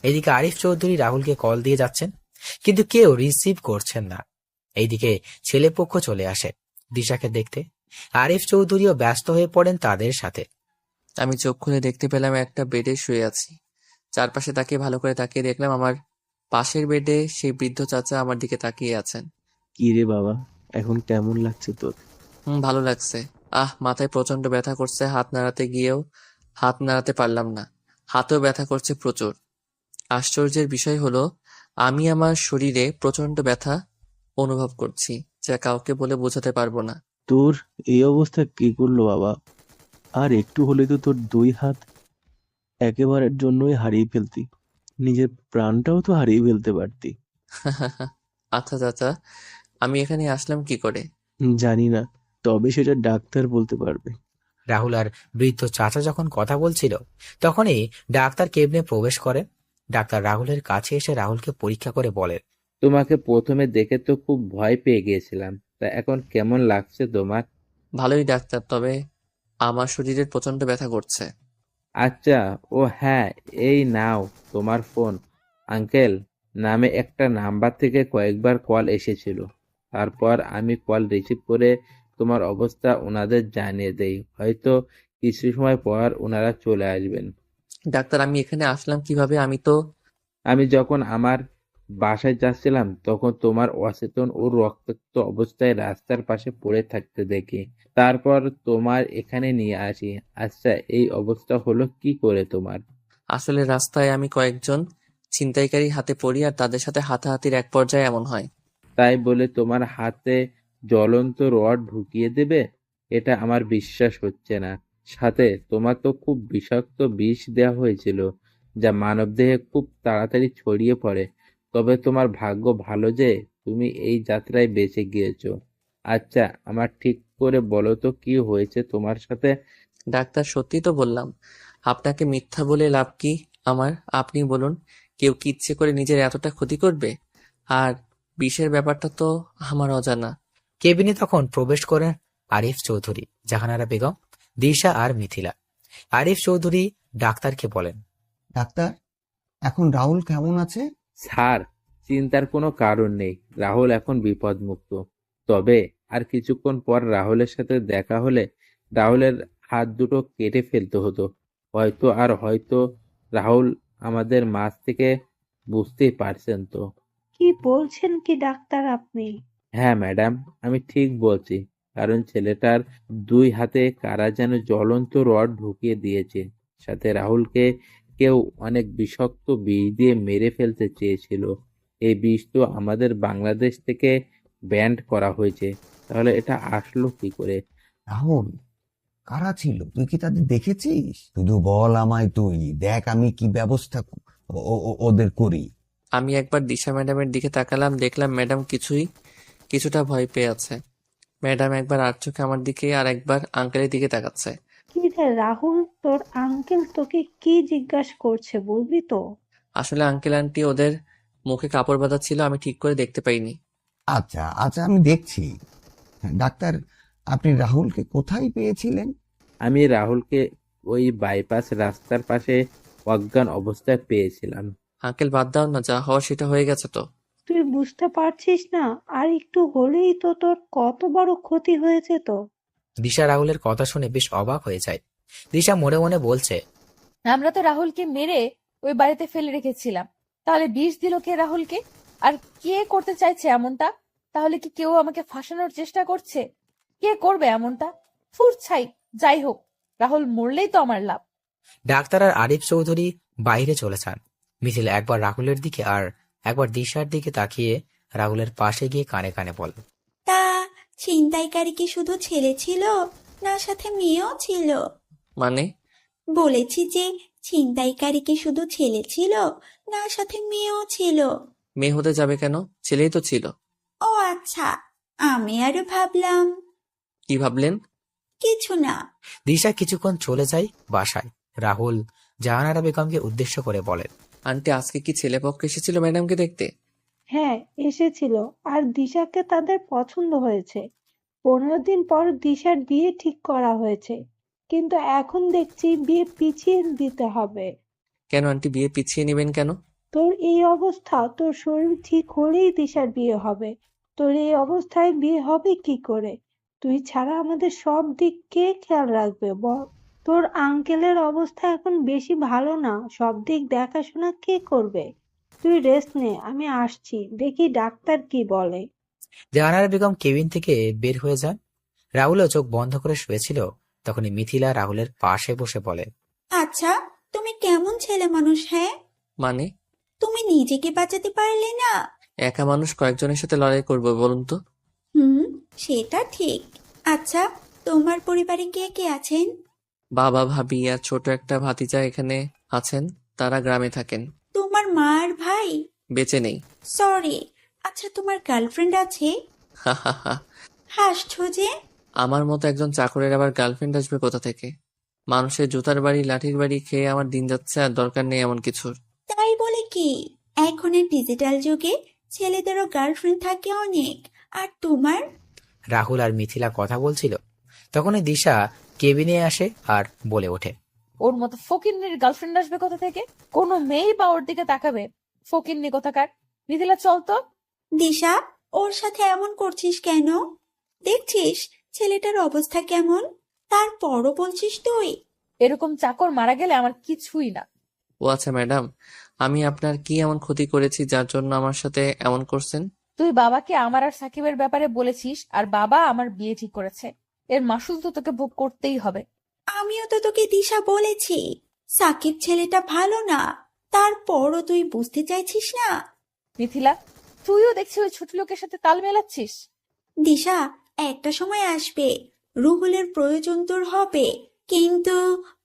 এদিকে আরিফ চৌধুরী রাহুলকে কল দিয়ে যাচ্ছেন, কিন্তু কেউ রিসিভ করছেন না। এইদিকে ছেলেপক্ষ চলে আসে দিশাকে দেখতে। আরিফ চৌধুরীও ব্যস্ত হয়ে পড়েন তাদের সাথে। আমি চোখ খুলে দেখতে পেলাম একটা বেডে শুয়ে আছি। চারপাশে তাকিয়ে ভালো করে তাকিয়ে দেখলাম আমার পাশের বেডে সেই বৃদ্ধ চাচা আমার দিকে তাকিয়ে আছেন। কি রে বাবা, এখন কেমন লাগছে তোর? ভালো লাগছে। মাথায় প্রচন্ড ব্যথা করছে, হাত নাড়াতে গিয়েও হাত নাড়াতে পারলাম না। হাতেও ব্যথা করছে প্রচুর। আশ্চর্যের বিষয় হলো আমি আমার শরীরে প্রচন্ড ব্যথা অনুভব করছি, যা কাউকে বলে বোঝাতে পারবো না। তোর এই অবস্থা কি করলো বাবা? আর একটু হলে তো তোর দুই হাত একেবারের জন্যই হারিয়ে ফেলতি, নিজের প্রাণটাও তো হারিয়ে ফেলতে পারতি। আচ্ছা চাচা, আমি এখানে আসলাম কি করে? জানি না, তবে সেটা ডাক্তার বলতে পারবে। রাহুল আর বৃদ্ধ চাচা যখন কথা বলছিল তখনই ডাক্তার কেবিনে প্রবেশ করে। ডাক্তার রাহুলের কাছে এসে রাহুলকে পরীক্ষা করে বলেন, তোমাকে প্রথমে দেখে তো খুব ভয় পেয়ে গিয়েছিলাম, তা এখন কেমন লাগছে তোমার? ভালোই ডাক্তার, তবে আমার শরীরের প্রচন্ড ব্যথা করছে। আচ্ছা, ও হ্যাঁ, এই নাও তোমার ফোন। আঙ্কেল নামে একটা নাম্বার থেকে কয়েকবার কল এসেছিল। তারপর আমি কল রিসিভ করে তোমার অবস্থা ওনাদের জানিয়ে দেই। হয়তো কিছু সময় পর ওনারা চলে আসবেন। ডাক্তার আমি এখানে আসলাম কিভাবে? আমি যখন আমার বাসায় যাচ্ছিলাম তখন তোমার অচেতন ও রক্তাক্ত অবস্থায় রাস্তার পাশে পড়ে থাকতে দেখি। তারপর তোমার এখানে নিয়ে আসি। আচ্ছা, এই অবস্থা হলো কি করে তোমার? আসলে রাস্তায় আমি কয়েকজন ছিনতাইকারী হাতে পড়ি আর তাদের সাথে হাতাহাতির এক পর্যায়ে এমন হয়। তাই বলে তোমার হাতে জ্বলন্ত রড ঢুকিয়ে দেবে? এটা আমার বিশ্বাস হচ্ছে না। সাথে তোমার তো খুব বিষাক্ত বিষ দেওয়া হয়েছিল, যা মানবদেহে খুব তাড়াতাড়ি ছড়িয়ে পড়ে। তবে তোমার ভাগ্য ভালো যে তুমি এই যাত্রায় বেঁচে গিয়েছো। আচ্ছা, আমার ঠিক করে বলো তো কি হয়েছে তোমার সাথে? ডাক্তার সত্যি তো বললাম, আপনাকে মিথ্যা বলে লাভ কি আমার? আপনি বলুন, কেউ কি ইচ্ছে করে নিজের এতটা ক্ষতি করবে? আর বিষের ব্যাপারটা তো আমার অজানা। কেবিনে তখন প্রবেশ করেন আরিফ চৌধুরী, জাহানারা বেগম, দিশা আর মিথিলা। আরিফ চৌধুরী ডাক্তারকে বলেন, ডাক্তার, এখন রাহুল কেমন আছে? স্যার, চিন্তার কোনো কারণ নেই। রাহুল এখন বিপদমুক্ত। তবে আর কিছুক্ষণ পর রাহুলের সাথে দেখা হলে রাহুলের হাত দুটো কেটে ফেলতে হতো। হয়তো রাহুল আমাদের মাঝ থেকে, বুঝতেই পারছেন তো। কি বলছেন কি ডাক্তার আপনি? হ্যাঁ ম্যাডাম, আমি ঠিক বলছি। কারণ ছেলেটার 2 হাতে কারা যেন জ্বলন্ত রড ঢুকিয়ে দিয়েছে। সাথে রাহুলকে কেউ অনেক বিষাক্ত বিষ দিয়ে মেরে ফেলতে চেয়েছিল। এই বিষ তো আমাদের বাংলাদেশ থেকে ব্যান্ড করা হয়েছে। তাহলে এটা আসলো কি করে? রাহুল, কারা ছিল? তুই কি তাদের দেখেছিস? শুধু বল আমায়, তুই দেখ আমি কি ব্যবস্থা ওদের করি। আমি একবার দিশা ম্যাডামের দিকে তাকালাম, দেখলাম ম্যাডাম কিছুটা ভয় পেয়ে আছে। ম্যাডাম একবার আর চোখে আমার দিকে আর একবার আঙ্কেলের দিকে তাকাচ্ছে। কি রে রাহুল, তোর আঙ্কেল তোকে কি জিজ্ঞাসা করছে বলবি তো? আসলে আঙ্কেল আন্টি ওদের মুখে কাপড় বাঁধা ছিল, আমি ঠিক করে দেখতে পাইনি। আচ্ছা আচ্ছা, আমি দেখছি। ডাক্তার, আপনি রাহুলকে কোথায় পেয়েছিলেন? আমি রাহুলকে ওই বাইপাস রাস্তার পাশে অজ্ঞান অবস্থায় পেয়েছিলাম। আঙ্কেল বাদ দাও না, যা হওয়ার সেটা হয়ে গেছে তো। তুই বুঝতে পারছিস না? আর একটু হলেই তো তোর কত বড় ক্ষতি হয়েছে তো। দিশা রাহুলের কথা শুনে বেশ অবাক হয়ে যায়। দিশা মনে মনে বলছে, আমরা তো রাহুলকে মেরে ওই বাড়িতে ফেলে রেখেছিলাম, তাহলে বিষ দিল কে রাহুলকে? আর কে করতে চাইছে এমনটা? তাহলে কি কেউ আমাকে ফাঁসানোর চেষ্টা করছে? কে করবে এমনটা? ছাই। যাই হোক, রাহুল মরলেই তো আমার লাভ। ডাক্তার আর আরিফ চৌধুরী বাইরে চলে যান। মিথিলা একবার রাহুলের দিকে আর একবার দিশার দিকে তাকিয়ে রাহুলের পাশে গিয়ে কানে কানে বলে, তা ছিনতাইকারী কি শুধু ছেলে ছিল, না সাথে মেয়েও ছিল? মানে? বলেছি যে ছিনতাইকারী কি শুধু ছেলে ছিল, না সাথে মেয়েও ছিল? মেয়ে হতে যাবে কেন? ছেলেই তো ছিল। ও আচ্ছা, আমি আরো ভাবলাম। কি ভাবলেন? কিছু না। দিশা কিছুক্ষণ চলে যায় বাসায়। রাহুল জাহানারা বেগমকে উদ্দেশ্য করে বলেন, আন্টি আজকে কি ছেলেপক্ষ এসেছিল ম্যাডামকে দেখতে? হ্যাঁ, এসেছিল। আর দিশাকে তাদের পছন্দ হয়েছে। 15 দিন পর দিশার বিয়ে ঠিক করা হয়েছে, কিন্তু এখন দেখছি বিয়ে পিছিয়ে দিতে হবে। কেন আন্টি, বিয়ে পিছিয়ে নেবেন কেন? তোর এই অবস্থা, তোর শরীর ঠিক হলেই দিশার বিয়ে হবে। তোর এই অবস্থায় বিয়ে হবে কি করে? তুই ছাড়া আমাদের সব দিক কে খেয়াল রাখবে বল? তোর আঙ্কেলের অবস্থা এখন বেশি ভালো না, সব দিক দেখাশোনা কে করবে? তুই রেস্ট নে, আমি আসছি, দেখি ডাক্তার কি বলে। জাহানারা বেগম কেবিন থেকে বের হয়ে যান। রাহুলও চোখ বন্ধ করে শুয়েছিল। তখনই মিথিলা রাহুলের পাশে বসে বলে, আচ্ছা, তুমি কেমন ছেলে মানুষ? হ্যাঁ, মানে? তুমি নিজেকে বাঁচাতে পারলে না? একা মানুষ কয়েকজনের সাথে লড়াই করবো বলুন তো? হুম, সেটা ঠিক। আচ্ছা, তোমার পরিবারে কে কে আছেন? বাবা, ভাবি আর ছোট একটা ভাতিজা এখানে আছেন। তারা গ্রামে থাকেন। তোমার মা আর ভাই? বেঁচে নেই। সরি। আচ্ছা, তোমার গার্লফ্রেন্ড আছে? হা হা হা। হাসছো যে? আমার মতো একজন চাকরের আবার গার্লফ্রেন্ড আসবে কোথা থেকে? মানুষের জুতার বাড়ি লাঠির বাড়ি খেয়ে আমার দিন যাচ্ছে, আর দরকার নেই এমন কিছুর। তাই বলে কি, এখনের ডিজিটাল যুগে ছেলেদেরও গার্লফ্রেন্ড থাকে অনেক। আর তোমার? রাহুল আর মিথিলা কথা বলছিল। তখনই দিশা কেবিনে আসে আর বলে ওঠে, ওর মতো ফকিন্নির গার্লফ্রেন্ড আসবে কোথা থেকে? কোনো মেয়েই বা ওর দিকে তাকাবে? ফকিন্নি কোথাকার। মিথিলা চল তো। দিশা, ওর সাথে এমন করছিস কেন? দেখছিস ছেলেটার অবস্থা কেমন? তারপরও বলছিস তুই? এরকম চাকর মারা গেলে আমার কিছুই না। ও আচ্ছা ম্যাডাম, আমি আপনার কি এমন ক্ষতি করেছি যার জন্য আমার সাথে এমন করছেন? তুই বাবাকে আমার আর সাকিবের ব্যাপারে বলেছিস, আর বাবা আমার বিয়ে ঠিক করেছে। এর মাসুল তো তোকে ভোগ করতেই হবে। আমিও তো তোকে দিশা বলেছি, সাকিব ছেলেটা ভালো না। তারপরও তুই বুঝতে চাইছিস না? মিথিলা, তুইও দেখছি ওই ছোট লোকের সাথে তাল মেলাচ্ছিস। দিশা, একটা সময় আসবে রুহুলের প্রয়োজন তোর হবে, কিন্তু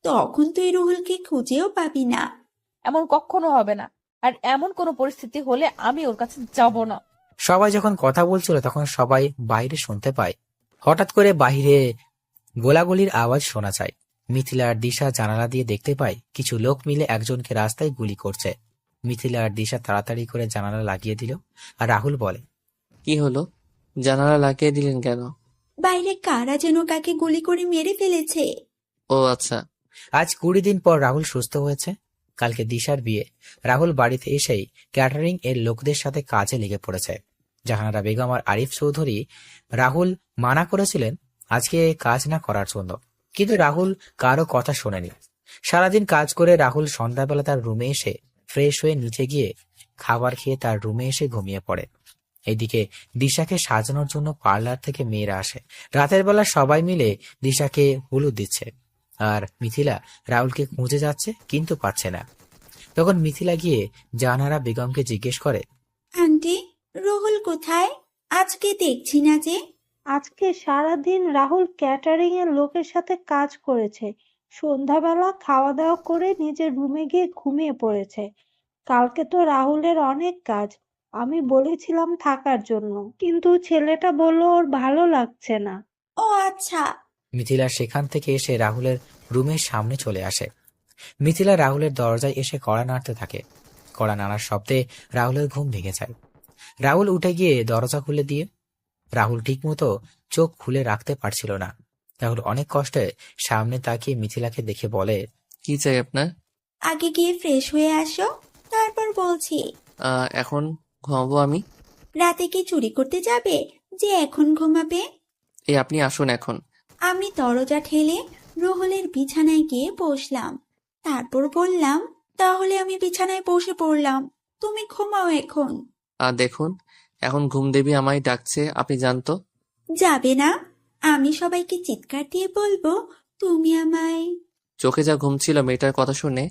তখন তুই রুহুলকে খুঁজেও পাবি না। এমন কখনো হবে না। আর এমন কোনো পরিস্থিতি হলে আমি ওর কাছে যাব না। সবাই যখন কথা বলছিল তখন সবাই বাইরে শুনতে পায়। হঠাৎ করে বাইরে গোলাগুলির আওয়াজ শোনা যায়। মিথিলা আর দিশা জানালা দিয়ে দেখতে পায় কিছু লোক মিলে একজনকে রাস্তায় গুলি করছে। মিথিলা আর দিশা তাড়াতাড়ি করে জানালা লাগিয়ে দিল। আর রাহুল বলে, কি হলো? জানালা লাগিয়ে দিলেন কেন? বাইরে কারা যেন কাকে গুলি করে মেরে ফেলেছে। ও আচ্ছা। আজ 20 দিন পর রাহুল সুস্থ হয়েছে। কালকে দিশার বিয়ে। রাহুল বাড়িতে এসেই ক্যাটারিং এর লোকদের সাথে কাজে লেগে পড়েছে। জাহানারা বেগম আর আরিফ চৌধুরী রাহুল মানা করেছিলেন আজকে কাজ না করার জন্য, কিন্তু রাহুল কারো কথা শোনেনি। সারাদিন কাজ করে রাহুল সন্ধ্যাবেলা তার রুমে এসে ফ্রেশ হয়ে নিচে গিয়ে খাবার খেয়ে তার রুমে এসে ঘুমিয়ে পড়ে। এদিকে দিশাকে সাজানোর জন্য পার্লার থেকে মেয়েরা আসে। রাতের বেলা সবাই মিলে দিশাকে হলুদ দিচ্ছে, আর মিথিলা রাহুলকে খুঁজে যাচ্ছে কিন্তু পাচ্ছে না। তখন মিথিলা গিয়ে জাহানারা বেগমকে জিজ্ঞেস করে, আন্টি, রুহুল কোথায়? আজকে দেখছি না যে। আজকে সারাদিন রাহুল ক্যাটারিং এর লোকের সাথে কাজ করেছে। সন্ধ্যাবেলা খাওয়া দাওয়া করে নিজের রুমে গিয়ে ঘুমিয়ে পড়েছে। কালকে তো রাহুলের অনেক কাজ, আমি বলেছিলাম থাকার জন্য, কিন্তু ছেলেটা বলল ওর ভালো লাগছে না। ও আচ্ছা। মিথিলা সেখান থেকে এসে রাহুলের রুমের সামনে চলে আসে। মিথিলা রাহুলের দরজায় এসে কড়া নাড়তে থাকে। কড়া নাড়ার শব্দে রাহুলের ঘুম ভেঙে যায়। রাহুল উঠে গিয়ে দরজা খুলে দিয়ে রাহুল ঠিকমতো চোখ খুলে রাখতে পারছিল না। রাহুল অনেক কষ্টে সামনে তাকিয়ে মিথিলাকে দেখে বলে, কি চাই আপনার? আগে গিয়ে ফ্রেশ হয়ে আসো, তারপর বলছি। এখন ঘুমাবো আমি। রাতে কি চুরি করতে যাবে যে এখন ঘুমাবে? এই আপনি আসুন এখন। আমি দরজা ঠেলে রুহুলের বিছানায় গিয়ে বসলাম। তারপর বললাম, তাহলে আমি বিছানায় বসে পড়লাম, তুমি ঘুমাও এখন। দেখুন, এখন ঘুম দেবী আমায় ডাকছে, আপনি জানতো। যাবে না? আমি সবাইকে চিৎকার দিয়ে বলবো তুমি আমায়। চোখে যা ঘুম ছিল মেয়েটার কথা শুনে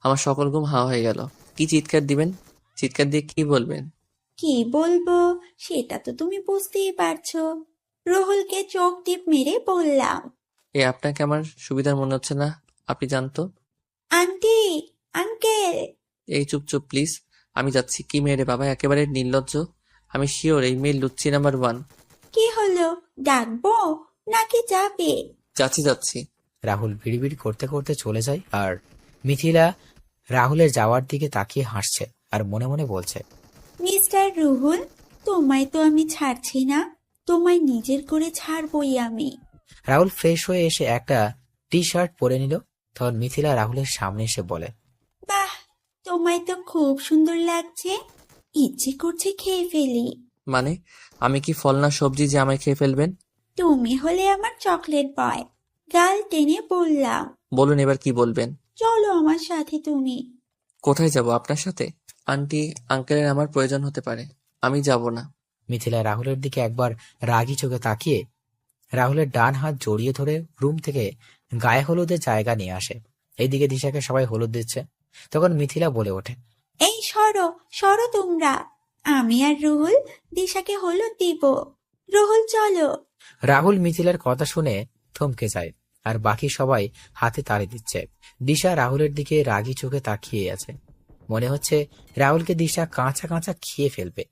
আমার সকল ঘুম হাওয়া হয়ে গেল। কি চিৎকার দিবেন? চিৎকার দিয়ে কি বলবেন? কি বলবো সেটা তো তুমি বুঝতেই পারছো। রুহুলকে চোখ টিপ মেরে বললাম, আপনাকে আমার সুবিধার মনে হচ্ছে না, আপনি জানতো। Aunty, uncle. এই চুপ চুপ প্লিজ, আমি যাচ্ছি। কি মেয়ে রে বাবা, একেবারে নির্লজ্জ। আমি শিওর এই মেয়ে লুচ্চি নাম্বার 1। কি হলো, ডাকবো নাকি যাবে? যাচ্ছি যাচ্ছি। রাহুল বিড়বিড় করতে করতে চলে যায়, আর মিথিলা রাহুলের যাওয়ার দিকে তাকিয়ে হাসছে আর মনে মনে বলছে, মিস্টার রুহুল, তোমায় তো আমি ছাড়ছি না, তোমায় নিজের করে ছাড়বই আমি। রাহুল ফ্রেশ হয়ে এসে একটা টি শার্ট পরে নিল। তখন মিথিলা রাহুলের সামনে এসে বলে, বাহ, তোমায় তো খুব সুন্দর লাগছে, ইচ্ছে করছে খেয়ে ফেলি। মানে আমি কি ফল না সবজি যে আমায় খেয়ে ফেলবেন? তুমি হলে আমার চকলেট বয়। গাল টেনে বললাম, বলুন এবার কি বলবেন? চলো আমার সাথে তুমি। কোথায় যাব আপনার সাথে? আন্টি আঙ্কেলের আমার প্রয়োজন হতে পারে, আমি যাব না। মিথিলা রাহুলের দিকে একবার রাগী চোখে তাকিয়ে রাহুলের ডান হাত জড়িয়ে ধরে রুম থেকে গায়ে হলুদের জায়গা নিয়ে আসে। এইদিকে দিশাকে সবাই হলুদ দিচ্ছে। তখন মিথিলা বলে ওঠে, এই সরো, সরো তোমরা, আমি আর রুহুল দিশাকে হলুদ দিব। রুহুল চলো। রাহুল মিথিলার কথা শুনে থমকে যায়, আর বাকি সবাই হাতে তালি দিচ্ছে। দিশা রাহুলের দিকে রাগী চোখে তাকিয়ে আছে। মনে হচ্ছে রাহুলকে দিশা কাঁচা কাঁচা খেয়ে ফেলবে।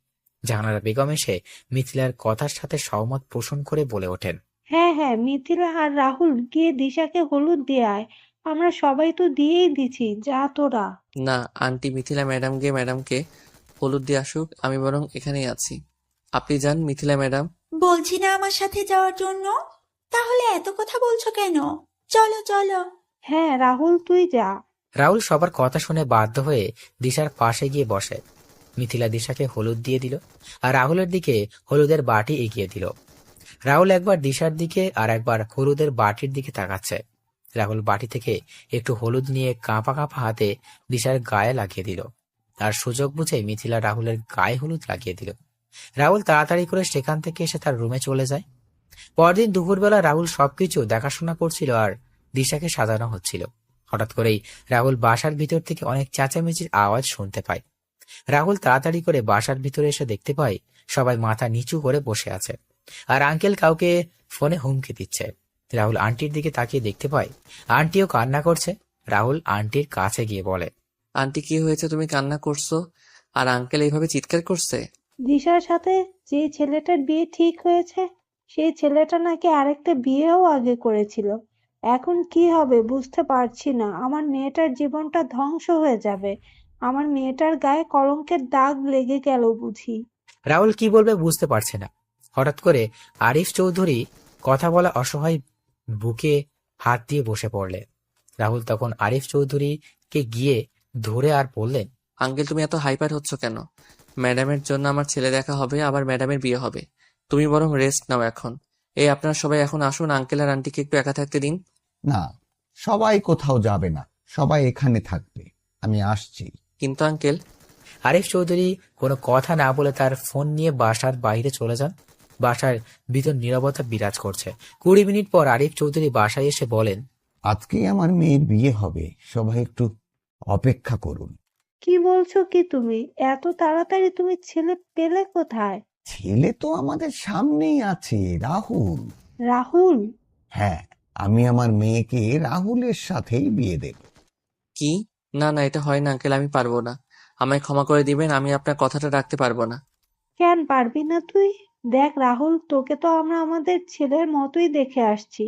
জাহানারা বেগম এসে মিথিলার কথার সাথে সহমত পোষণ করে বলে ওঠেন, হ্যাঁ হ্যাঁ, মিথিলা আর রাহুল গিয়ে দিশাকে হলুদ দিয়ে আয়। আমরা সবাই তো দিয়েই দিছি, যা তোরা। না, আন্টি মিথিলা ম্যাডাম গিয়ে ম্যাডামকে হলুদ দিয়ে আসুক, আমি বরং এখানেই আছি। আপনি যান মিথিলা ম্যাডাম। বলছি না আমার সাথে যাওয়ার জন্য, তাহলে এত কথা বলছো কেন? চলো চলো। হ্যাঁ রাহুল, তুই যা। রাহুল সবার কথা শুনে বাধ্য হয়ে দিশার পাশে গিয়ে বসে। মিথিলা দিশাকে হলুদ দিয়ে দিল, আর রাহুলের দিকে হলুদের বাটি এগিয়ে দিল। রাহুল একবার দিশার দিকে আর একবার হলুদের বাটির দিকে তাকাচ্ছে। রাহুল বাটি থেকে একটু হলুদ নিয়ে কাঁপা কাঁপা হাতে দিশার গায়ে লাগিয়ে দিল, আর সুযোগ বুঝে মিথিলা রাহুলের গায়ে হলুদ লাগিয়ে দিল। রাহুল তাড়াতাড়ি করে সেখান থেকে এসে তার রুমে চলে যায়। পরদিন দুপুরবেলা রাহুল সবকিছু দেখাশোনা করছিল আর দিশাকে সাজানো হচ্ছিল। হঠাৎ করেই রাহুল বাসার ভিতর থেকে অনেক চেঁচামেচির আওয়াজ শুনতে পায়। রাহুল তাড়াতাড়ি করে বাসার ভিতরে এসে দেখতে পায় সবাই মাথা নিচু করে বসে আছে, আর আঙ্কেল কাউকে ফোনে হুমকি দিচ্ছে। রাহুল আন্টির দিকে তাকিয়ে দেখতে পায় আন্টিও কান্না করছে। রাহুল আন্টির কাছে গিয়ে বলে, আন্টি কি হয়েছে, তুমি কান্না করছো আর আঙ্কেল এইভাবে চিৎকার করছে? দিশার সাথে যে ছেলেটার বিয়ে ঠিক হয়েছে, সেই ছেলেটা নাকি আরেকটা বিয়েও আগে করেছিল। এখন কি হবে বুঝতে পারছি না। আমার মেয়েটার জীবনটা ধ্বংস হয়ে যাবে। আমার মেয়েটার গায়ে কলঙ্কের দাগ লেগে গেল বুঝি। রাহুল কি বলবে বুঝতে পারছে না। হঠাৎ করে আরিফ চৌধুরী কথা বলা অসহায় বুকে হাত দিয়ে বসে পড়লেন। রাহুল তখন আরিফ চৌধুরীকে গিয়ে ধরে আর বললেন, আঙ্কেল তুমি এত হাইপার হচ্ছ কেন? ম্যাডামের জন্য আমার ছেলে দেখা হবে, আবার ম্যাডামের বিয়ে হবে। তুমি বরং রেস্ট নাও এখন। এই আপনারা সবাই এখন আসুন, আঙ্কেল আর আন্টিকে একটু একা থাকতে দিন। না, সবাই কোথাও যাবে না, সবাই এখানে থাকবে, আমি আসছি। কিন্তু আঙ্কেল। আরিফ চৌধুরী কোনো কথা না বলে তার ফোন নিয়ে বাসার বাইরে চলে যান। বাসার ভিতর নীরবতা বিরাজ করছে। 20 মিনিট পর আরিফ চৌধুরী বাসায় এসে বলেন, আজকেই আমার মেয়ের বিয়ে হবে, সবাই একটু অপেক্ষা করুন। কি বলছো কি তুমি? এত তাড়াতাড়ি তুমি ছেলে পেলে কোথায়? ছেলে তো আমাদের সামনেই আছে, রাহুল। রাহুল? হ্যাঁ, আমি আমার মেয়েকে রাহুলের সাথেই বিয়ে দেব। কি? না না, এটা হয় না আঙ্কেল, আমি পারবো না। আমায় ক্ষমা করে দিবেন, আমি আপনার কথাটা রাখতে পারবো না। কেন পারবি না তুই? দেখ রাহুল, তোকে তো আমরা আমাদের ছেলের মতোই দেখে আসছি,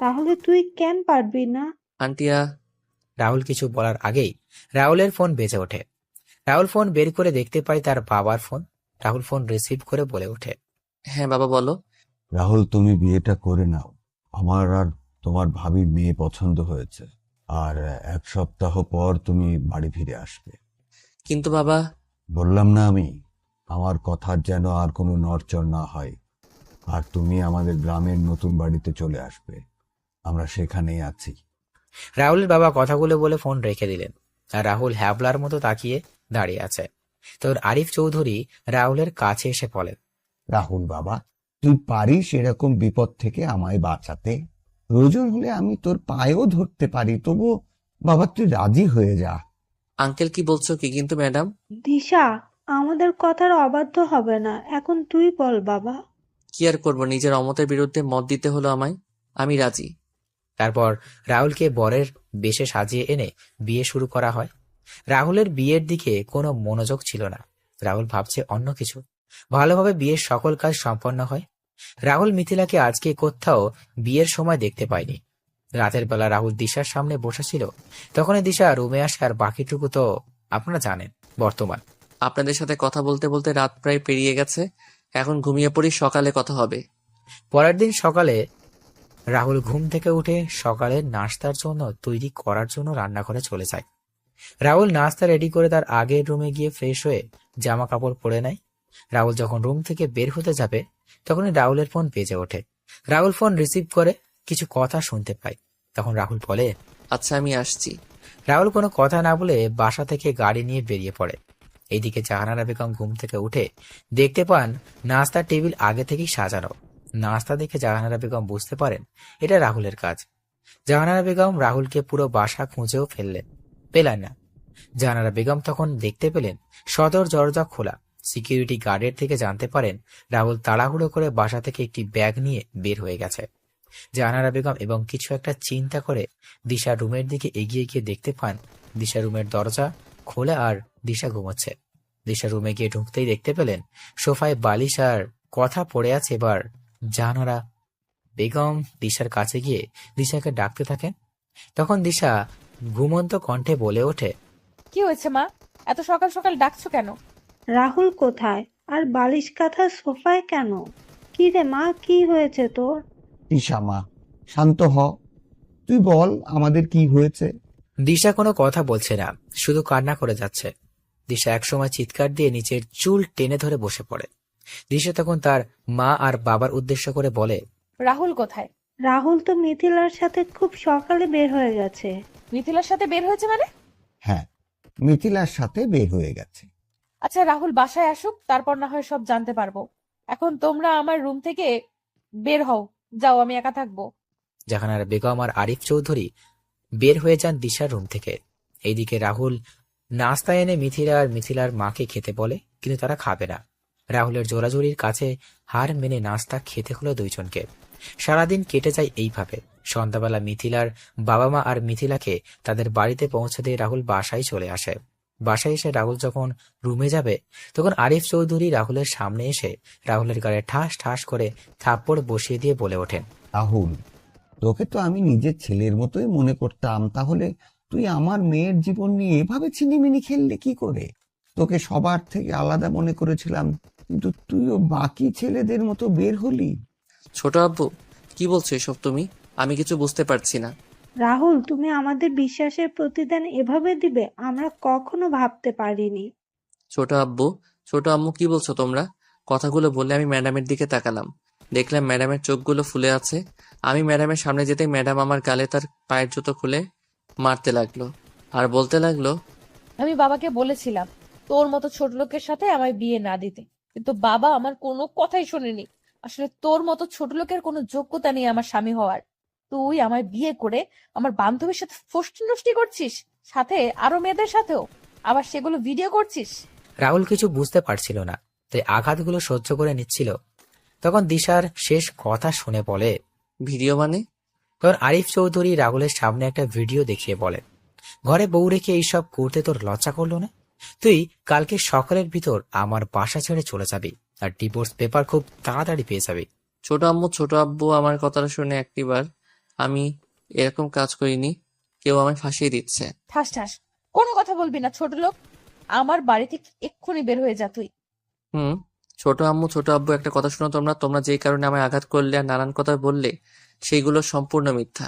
তাহলে তুই কেন পারবি না? আন্টিয়া। রাহুল কিছু বলার আগেই রাহুলের ফোন বেজে ওঠে। রাহুল ফোন বের করে দেখতে পায় তার বাবার ফোন। রাহুল ফোন রিসিভ করে বলে ওঠে, হ্যাঁ বাবা বলো। রাহুল, তুমি বিয়েটা করে নাও। আমার আর তোমার ভাবির মেয়ে পছন্দ হয়েছে, আর 1 সপ্তাহ পর তুমি বাড়ি ফিরে আসবে। কিন্তু বাবা। বললাম না আমি, আমার কথার যেন আর কোনো নড়চড় না হয়। আর তুমি আমাদের গ্রামের নতুন বাড়িতে চলে আসবে, আমরা সেখানেই আছি। রাহুলের বাবা কথাগুলো বলে ফোন রেখে দিলেন। আর রাহুল হ্যাবলার মতো তাকিয়ে দাঁড়িয়ে আছে। তখন আরিফ চৌধুরী রাহুলের কাছে এসে বলেন, রাহুল বাবা, তুই পারিস এরকম বিপদ থেকে আমায় বাঁচাতে? প্রয়োজন হলে আমি তোর পায়েও ধরতে পারি, তবু বাবা তুই রাজি হয়ে যা। আঙ্কেল কি বলছো কি? কিন্তু ম্যাডাম। দিশা, আমাদের কথার অবাধ্য হবে না, এখন তুই বল বাবা। কি আর করবো, নিজের অমতের বিরুদ্ধে মত দিতে হলো আমায়। আমি রাজি। তারপর রাহুলকে বরের বেশে সাজিয়ে এনে বিয়ে শুরু করা হয়। রাহুলের বিয়ের দিকে কোনো মনোযোগ ছিল না। রাহুল ভাবছে অন্য কিছু। ভালোভাবে বিয়ের সকল কাজ সম্পন্ন হয়। রাহুল মিথিলাকে আজকে কোথাও বিয়ের সময় দেখতে পায়নি। রাতের বেলা রাহুল দিশার সামনে বসেছিল। তখনই দিশা রুমে আসে, আর বাকিটুকু তো আপনারা জানেন। বর্তমান আপনাদের সাথে কথা বলতে বলতে রাত প্রায় পেরিয়ে গেছে, এখন ঘুমিয়ে পড়ি, সকালে কথা হবে। পরের দিন সকালে রাহুল ঘুম থেকে উঠে সকালের নাস্তার জন্য তৈরি করার জন্য রান্নাঘরে চলে যায়। রাহুল নাস্তা রেডি করে তার আগের রুমে গিয়ে ফ্রেশ হয়ে জামা কাপড় পরে নেয়। রাহুল যখন রুম থেকে বের হতে যাবে তখনই রাহুলের ফোন বেজে ওঠে। রাহুল ফোন রিসিভ করে কিছু কথা শুনতে পায়। তখন রাহুল বলে, আচ্ছা আমি আসছি। রাহুল কোনো কথা না বলে বাসা থেকে গাড়ি নিয়ে বেরিয়ে পড়ে। এইদিকে জাহানারা বেগম ঘুম থেকে উঠে দেখতে পান নাস্তার টেবিল আগে থেকেই সাজানো। নাস্তা দেখে জাহানারা বেগম বুঝতে পারেন এটা রাহুলের কাজ। জাহানারা বেগম রাহুলকে পুরো বাসা খুঁজেও পেলেন না। জাহানারা বেগম তখন দেখতে পেলেন সদর দরজা খোলা। সিকিউরিটি গার্ডের থেকে জানতে পারেন রাহুল তাড়াহুড়ো করে বাসা থেকে একটি ব্যাগ নিয়ে বের হয়ে গেছে। জাহানারা বেগম এবং কিছু একটা চিন্তা করে দিশার রুমের দিকে এগিয়ে গিয়ে দেখতে পান দিশা রুমের দরজা খোলা আর দিশা ঘুমোচ্ছে। দিশা রুমে গিয়ে ঢুকতেই দেখতে পেলেন সোফায় বালিশ আর কথা পড়ে আছে। এবার জাহানারা বেগম দিশার কাছে গিয়ে দিশাকে ডাকতে থাকেন। তখন দিশা ঘুমন্ত কণ্ঠে বলে ওঠে, কি হয়েছে মা? এত সকাল সকাল ডাকছো কেন? রাহুল কোথায়? আর বালিশ কাঁথা সোফায় কেন? কি রে মা, কি হয়েছে তোর? তিশা মা, শান্ত হ, তুই বল আমাদের কি হয়েছে। দিশা কোনো কথা বলছে না, শুধু কান্না করে যাচ্ছে। দিশা একসময় চিৎকার দিয়ে নিচের চুল টেনে ধরে বসে পড়ে। দিশা তখন তার মা আর বাবার উদ্দেশ্য করে বলে, রাহুল কোথায়? রাহুল তো মিথিলার সাথে খুব সকালে বের হয়ে গেছে। মিথিলার সাথে বের হয়েছে মানে? হ্যাঁ, মিথিলার সাথে বের হয়ে গেছে। আচ্ছা রাহুল বাসায় আসুক, তারপর না হয় সব জানতে পারবো। এখন তোমরা আমার রুম থেকে বের হও, যাও, আমি একা থাকবো। জাহানারা বেগম আর আরিফ চৌধুরী বের হয়ে যান দিশার রুম থেকে। এইদিকে রাহুল নাস্তা এনে মিথিলা আর মিথিলার মাকে খেতে বলে, কিন্তু তারা খাবে না। রাহুলের জোরাজুরির কাছে হার মেনে নাস্তা খেতে হলো দুইজনকে। সারাদিন কেটে যায় এইভাবে। সন্ধ্যাবেলা মিথিলার বাবা মা আর মিথিলাকে তাদের বাড়িতে পৌঁছে দিয়ে রাহুল বাসায় চলে আসে। বাসায় এসে রাহুল যখন রুমে যাবে তখন আরিফ চৌধুরী রাহুলের সামনে এসে রাহুলের গায়ে ঠাস ঠাস করে থাপ্পড় বসিয়ে দিয়ে বলে ওঠেন, রাহুল, তোকে তো আমি নিজের ছেলের মতোই মনে করতাম, তাহলে তুই আমার মেয়ের জীবন নিয়ে এভাবে ছিনিমিনি খেললে কি করে? তোকে সবার থেকে আলাদা মনে করেছিলাম, কিন্তু তুইও বাকি ছেলেদের মতো বের হলি। ছোট আব্বু, কি বলছো এসব তুমি? আমি কিছু বুঝতে পারছি না। রাহুল, তুমি আমাদের বিশ্বাসের প্রতিদান এভাবে দিবে আমরা কখনো ভাবতে পারিনি। ছোট আব্বু, ছোট আম্মু কি বলছো তোমরা? কথাগুলো বললে আমি ম্যাডামের দিকে তাকালাম। দেখলাম ম্যাডামের চোখগুলো ফুলে আছে। আমি ম্যাডামের সামনে যেতেই ম্যাডাম আমার গালে তার পায়ের জুতো খুলে মারতে লাগলো আর বলতে লাগলো, আমি বাবাকে বলেছিলাম তোর মতো ছোট লোকের সাথে আমায় বিয়ে না দিতে, কিন্তু বাবা আমার কোনো কথাই শোনেনি। আসলে তোর মতো ছোট লোকের কোনো যোগ্যতা নেই আমার স্বামী হওয়ার। তুই আমায় বিয়ে করে আমার বান্ধবীর সাথে ফষ্টি নষ্টি করছিস, সাথে আরো মেয়েদের সাথেও, আবার সেগুলো ভিডিও করছিস। রাহুল কিছু বুঝতে পারছিল না, তাই আঘাতগুলো সহ্য করে নিচ্ছিল। তখন দিশার শেষ কথা শুনে বলে, ভিডিও মানে? তখন আরিফ চৌধুরী রাহুলের সামনে একটা ভিডিও দেখিয়ে বলে, ঘরে বউ রেখে এইসব করতে তোর লজ্জা করলো না? তুই কালকে সকালের ভিতর আমার বাসা ছেড়ে চলে যাবি, আর ডিভোর্স পেপার খুব তাড়াতাড়ি পেয়ে যাবি। ছোট আম্মু ছোট আব্বু আমার কথাটা শুনে একটিবার, আমি এরকম কাজ করিনি, কেউ আমায় ফাঁসিয়ে দিচ্ছে। ঠাস ঠাস, কোনো কথা বলবি না ছোট লোক। আমার বাড়ি থেকে এক্ষুনি বের হয়ে যা তুই। ছোট আম্মু ছোট আব্বু একটা কথা শোনো, তোমরা যেই কারণে আমায় আঘাত করলে আর নানান কথা বললে সেইগুলো সম্পূর্ণ মিথ্যা।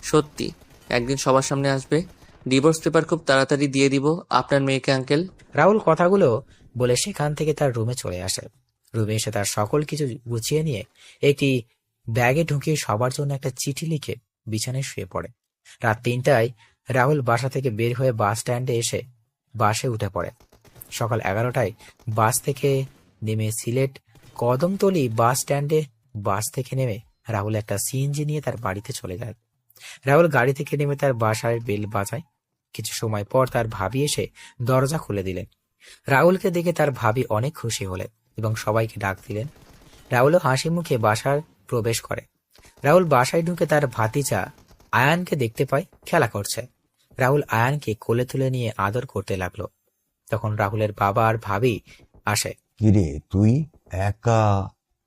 সত্যি একদিন সবার সামনে আসবে, ডিভোর্স পেপার খুব তাড়াতাড়ি দিয়ে দিব আপনার মেয়েকে আঙ্কেল। রাহুল কথাগুলো বলে সেখান থেকে তার রুমে চলে আসে। রুমে এসে তার সকল কিছু গুছিয়ে নিয়ে একটি ব্যাগে ঢুকিয়ে সবার জন্য একটা চিঠি লিখে বিছানায় শুয়ে পড়ে। রাত 3টায় রাহুল বাসা থেকে বের হয়ে বাস স্ট্যান্ডে এসে বাসে উঠে পড়ে। সকাল 11টায় বাস থেকে নেমে সিলেট কদমতলী বাস স্ট্যান্ডে বাস থেকে নেমে রাহুল একটা সিএনজি নিয়ে তার বাড়িতে চলে যায়। রাহুল গাড়ি থেকে নেমে তার বাসায় বেল বাজায়। কিছু সময় পর তার ভাবি এসে দরজা খুলে দিলেন। রাহুলকে দেখে তার ভাবি অনেক খুশি হলেন এবং সবাইকে ডাক দিলেন। রাহুলও হাসি মুখে বাসার প্রবেশ করে। রাহুল বাসায় ঢুকে তার ভাতিজা আয়ানকে দেখতে পায় খেলা করছে। রাহুল আয়ানকে কোলে তুলে নিয়ে আদর করতে লাগলো। তখন রাহুলের বাবা আর ভাবি আসে। কিরে তুই একা,